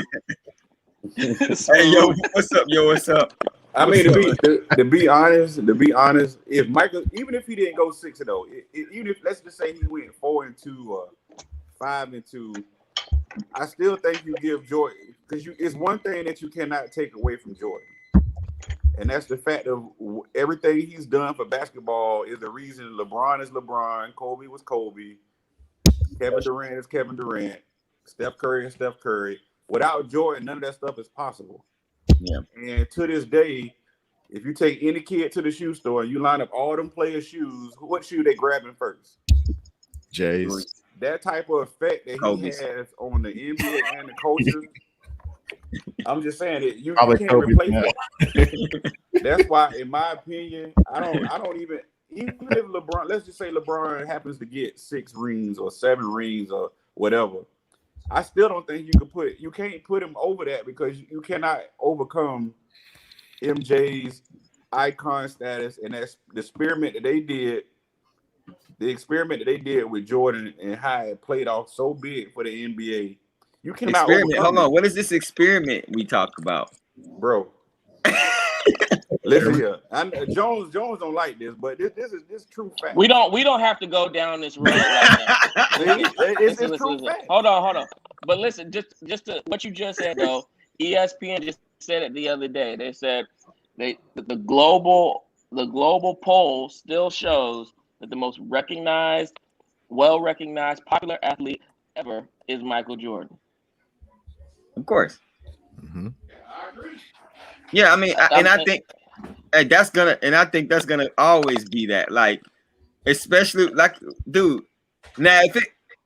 Hey yo, what's up? Yo, what's up? I mean, to be honest, if Michael, even if he didn't go 6-0, even if let's just say he went 4-2 or 5-2, I still think you give Jordan, because it's one thing that you cannot take away from Jordan, and that's the fact of everything he's done for basketball is the reason LeBron is LeBron, Kobe was Kobe, Kevin Durant is Kevin Durant, Steph Curry is Steph Curry. Without Jordan, none of that stuff is possible. Yeah. And to this day, if you take any kid to the shoe store and you line up all them players' shoes, what shoe they grabbing first? Jay's. That type of effect that Kobe's. he has on the NBA and the culture. I'm just saying that you can't Kobe replace that. That's why, in my opinion, I don't even if LeBron, let's just say LeBron happens to get 6 rings or 7 rings or whatever, I still don't think you can't put him over that, because you cannot overcome MJ's icon status, and that's the experiment that they did. The experiment that they did with Jordan and how it played off so big for the NBA. You cannot Experiment. overcome Hold on. it. What is this experiment we talk about, Bro? Listen here. Jones don't like this, but this is true fact. We don't have to go down this road right now. It's Listen. true fact. Hold on. But listen, just to what you just said though, ESPN just said it the other day. They said the global poll still shows that the most well-recognized, popular athlete ever is Michael Jordan. Of course. Mm-hmm. I agree. Yeah, I mean, I think that's gonna always be that. Like, especially like, dude. Now,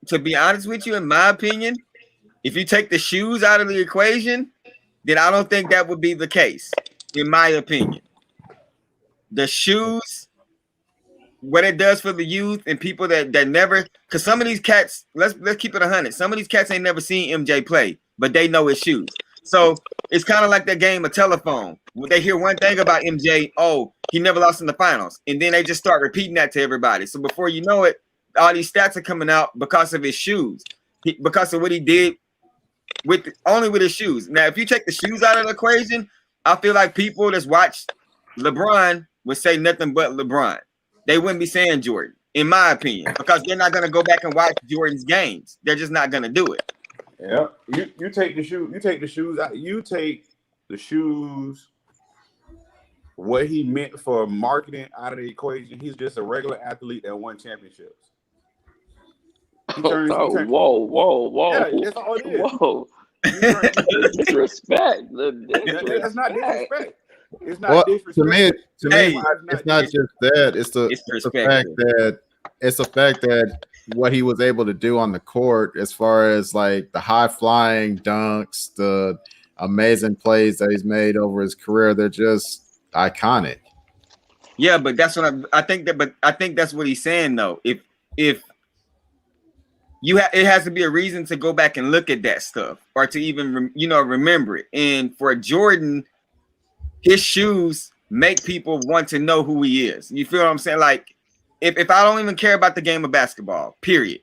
to be honest with you, in my opinion, if you take the shoes out of the equation, then I don't think that would be the case. In my opinion, the shoes, what it does for the youth and people that never, because some of these cats, let's keep it 100. Some of these cats ain't never seen MJ play, but they know his shoes. So it's kind of like that game of telephone. When they hear one thing about MJ, oh, he never lost in the finals, and then they just start repeating that to everybody. So before you know it, all these stats are coming out because of his shoes, because of what he did only with his shoes. Now, if you take the shoes out of the equation, I feel like people that's watched LeBron would say nothing but LeBron. They wouldn't be saying Jordan, in my opinion, because they're not going to go back and watch Jordan's games. They're just not going to do it. Yeah, you take the shoes out. You take the shoes. What he meant for marketing out of the equation. He's just a regular athlete that won championships. Whoa. Yeah, that's all it is. Whoa. Disrespect. That's not disrespect. It's not disrespect. To me, it's not just that. It's the fact that what he was able to do on the court, as far as like the high flying dunks, the amazing plays that he's made over his career, they're just iconic. Yeah, but that's what I think that's what he's saying though. If it has to be a reason to go back and look at that stuff, or to even remember it. And for Jordan, his shoes make people want to know who he is. You feel what I'm saying? Like, if I don't even care about the game of basketball, period,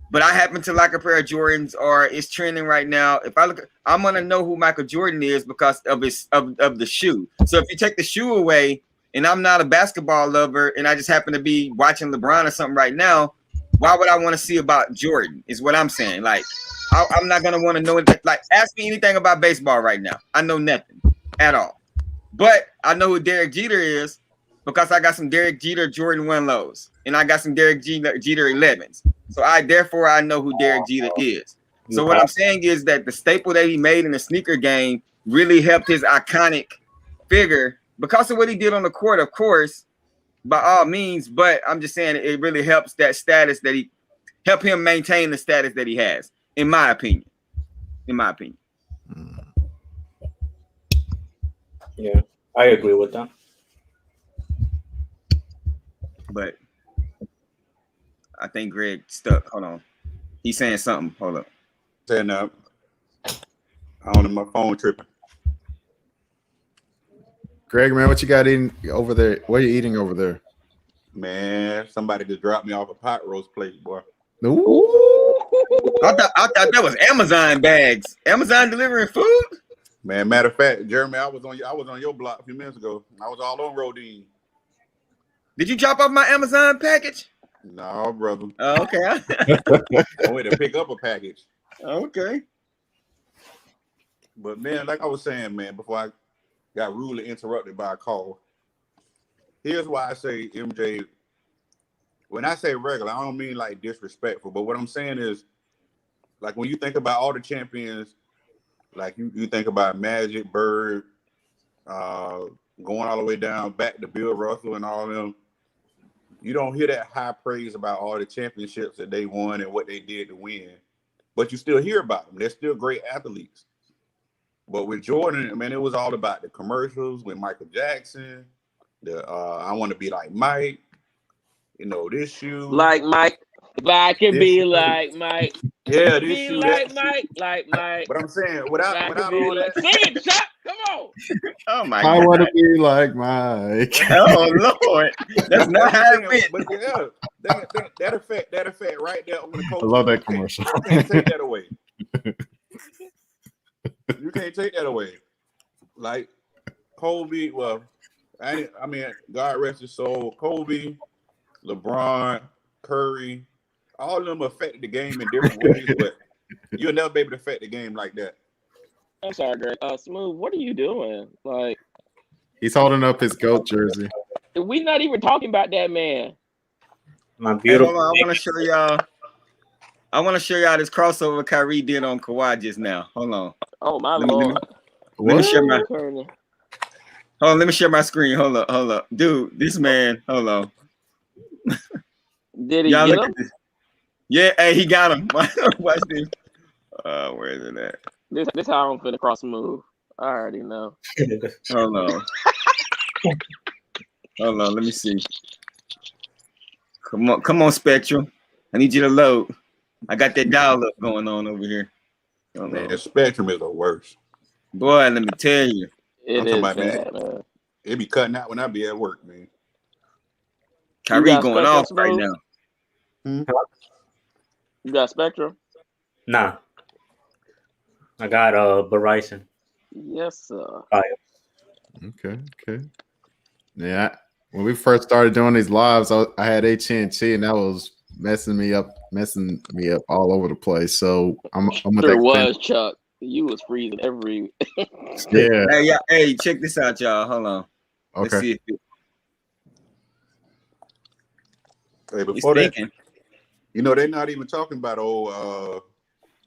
but I happen to like a pair of Jordans, or it's trending right now, I'm gonna know who Michael Jordan is because of the shoe. So if you take the shoe away, and I'm not a basketball lover, and I just happen to be watching LeBron or something right now, why would I want to see about Jordan? Is what I'm saying. Like, I'm not gonna want to know anything. Like, ask me anything about baseball right now. I know nothing at all. But I know who Derek Jeter is because I got some Derek Jeter Jordan 1 lows, and I got some Derek Jeter 11s. So I know who Derek Jeter is. So what I'm saying is that the staple that he made in the sneaker game really helped his iconic figure because of what he did on the court, of course, by all means. But I'm just saying it really helps that status that he help him maintain the status that he has, in my opinion. Yeah, I agree with that. But I think Greg stuck. Hold on. He's saying something. Hold up. Saying I don't know, my phone tripping. Greg, man, what you got eating over there? What are you eating over there? Man, somebody just dropped me off a pot roast plate, boy. Ooh. I thought that was Amazon bags. Amazon delivering food? Man, matter of fact, Jeremy, I was on your block a few minutes ago. I was all on Rodine. Did you drop off my Amazon package? No, brother. Oh, okay. I went to pick up a package. Okay. But man, like I was saying, man, before I got rudely interrupted by a call, here's why I say MJ. When I say regular, I don't mean like disrespectful, but what I'm saying is, like when you think about all the champions, like you think about Magic, Bird, going all the way down back to Bill Russell and all of them, you don't hear that high praise about all the championships that they won and what they did to win, but you still hear about them. They're still great athletes. But with Jordan, I mean, it was all about the commercials with Michael Jackson, the I want to be like Mike, you know, this shoe. Like Mike. If I could be like Mike. Yeah, this be shoe. Like that Mike. Shoe. Like Mike. But I'm saying, without all that. Sing it, Chuck. Come on. Oh, my I God. want to be like Mike. Oh, Lord. That's not how it went. But yeah, that effect right there on the coach. I love that commercial. You can't take that away. You can't take that away. Like Kobe, well, I mean, God rest his soul. Kobe, LeBron, Curry, all of them affected the game in different ways, but you'll never be able to affect the game like that. I'm sorry, Greg. Smooth, what are you doing? Like, he's holding up his GOAT jersey. We're not even talking about that man. My Hey, beautiful. hold on. I want to show y'all this crossover Kyrie did on Kawhi just now. Hold on. Oh my Lord. Let me share my. Turner. Hold on, let me share my screen. Hold up. Dude, this man, hold on. Did he Y'all get look him? at this. Yeah, hey, he got him. Watch this. Where is it at? This how I'm finna cross move. I already know. Hold on. Hold on, let me see. Come on, Spectrum. I need you to load. I got that dial up going on over here. Man, Spectrum is the worst. Boy, let me tell you. It I'm talking is about, bad, man. It be cutting out when I be at work, man. Kyrie going off right now. You got Spectrum? Nah. I got Verizon. Yes, sir. Okay. Yeah, when we first started doing these lives, I had AT&T, and that was messing me up all over the place. So I'm There was Chuck. You was freezing every. Yeah. Hey, check this out, y'all. Hold on. Okay. Let's see if Hey, before that, you know, they're not even talking about old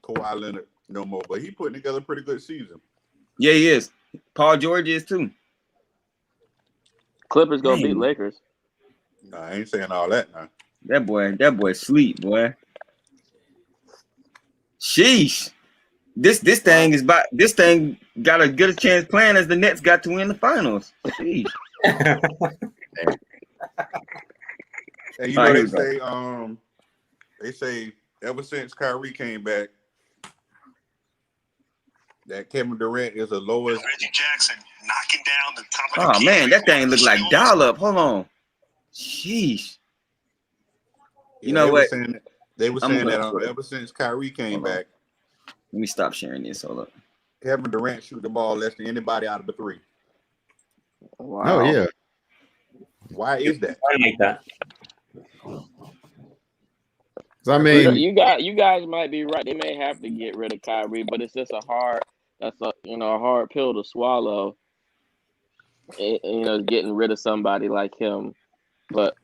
Kawhi Leonard no more, but he putting together a pretty good season. Yeah, he is. Paul George is too. Clippers gonna beat Lakers. Nah, I ain't saying all that now. That boy sleep, boy. Sheesh. This thing got a good chance playing as the Nets got to win the finals. Sheesh. And you know they say ever since Kyrie came back, that Kevin Durant is the lowest. Reggie Jackson knocking down the top of the man, that thing look like dial up. Hold on. Sheesh. You know what? They were saying that ever since Kyrie came back. Let me stop sharing this. Hold up. Kevin Durant shoot the ball less than anybody out of the three. Wow. Oh yeah. Why is that? I like that. I mean, you guys might be right. They may have to get rid of Kyrie, but it's just a hard pill to swallow. getting rid of somebody like him. But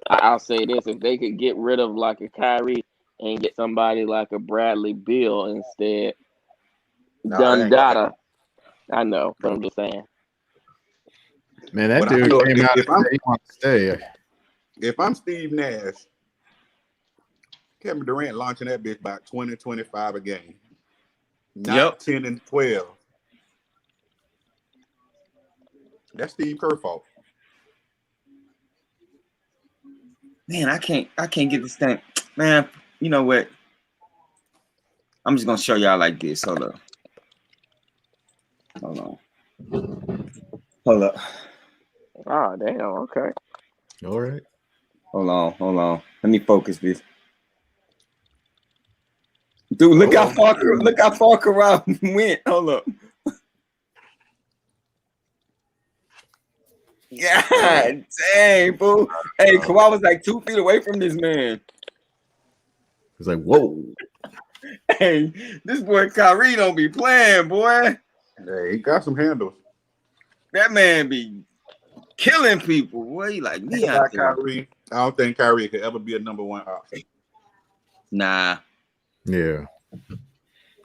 I'll say this: if they could get rid of like a Kyrie and get somebody like a Bradley Beal instead, Nah, that ain't gonna happen. Dundada. I know, but I'm just saying. Man, that But I dude know came out if and said he wants to stay. If I'm Steve Nash, Kevin Durant launching that bitch about 20, 25 a game. Not 10 and 12. That's Steve Kerr's fault. Man, I can't get this thing. Man, you know what? I'm just gonna show y'all like this. Hold up. Hold up. Oh, damn. Okay. All right. Hold on. Let me focus this. Dude, look how far Karan went. Hold up. God dang, boo. Hey, Kawhi was like 2 feet away from this man. He's like, whoa. Hey, this boy Kyrie don't be playing, boy. Hey, he got some handles. That man be killing people. Boy, he like me out there. Kyrie, I don't think Kyrie could ever be a number one option. Nah. Yeah.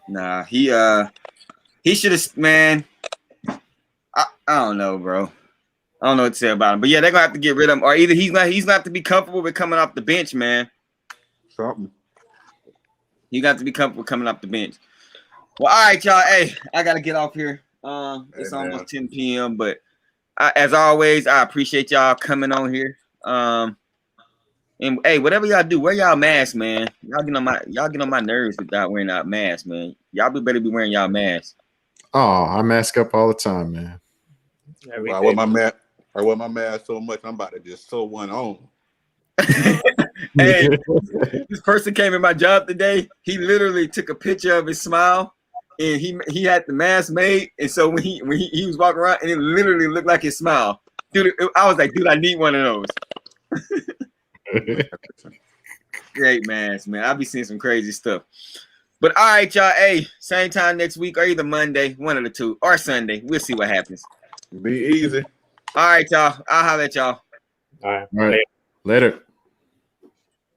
Nah, he should have, man. I don't know, bro. I don't know what to say about him. But yeah, they're gonna have to get rid of him. Or either he's gonna have to be comfortable with coming off the bench, man. Something. You got to be comfortable coming off the bench. Well, all right, y'all. Hey, I gotta get off here. It's almost 10 p.m. But as always, I appreciate y'all coming on here. And hey, whatever y'all do, wear y'all mask, man. Y'all get on my nerves without wearing that mask, man. Y'all better be wearing y'all mask. Oh, I mask up all the time, man. Well, I wear my mask so much, I'm about to just sew one on. Hey, this person came in my job today. He literally took a picture of his smile, and he had the mask made. And so when he was walking around, and it literally looked like his smile, dude. I was like, dude, I need one of those. Great mask, man. I'll be seeing some crazy stuff. But all right, y'all. Hey, same time next week, or either Monday, one of the two, or Sunday. We'll see what happens. Be easy. All right, y'all. I'll holler at y'all. All right. All right. Later.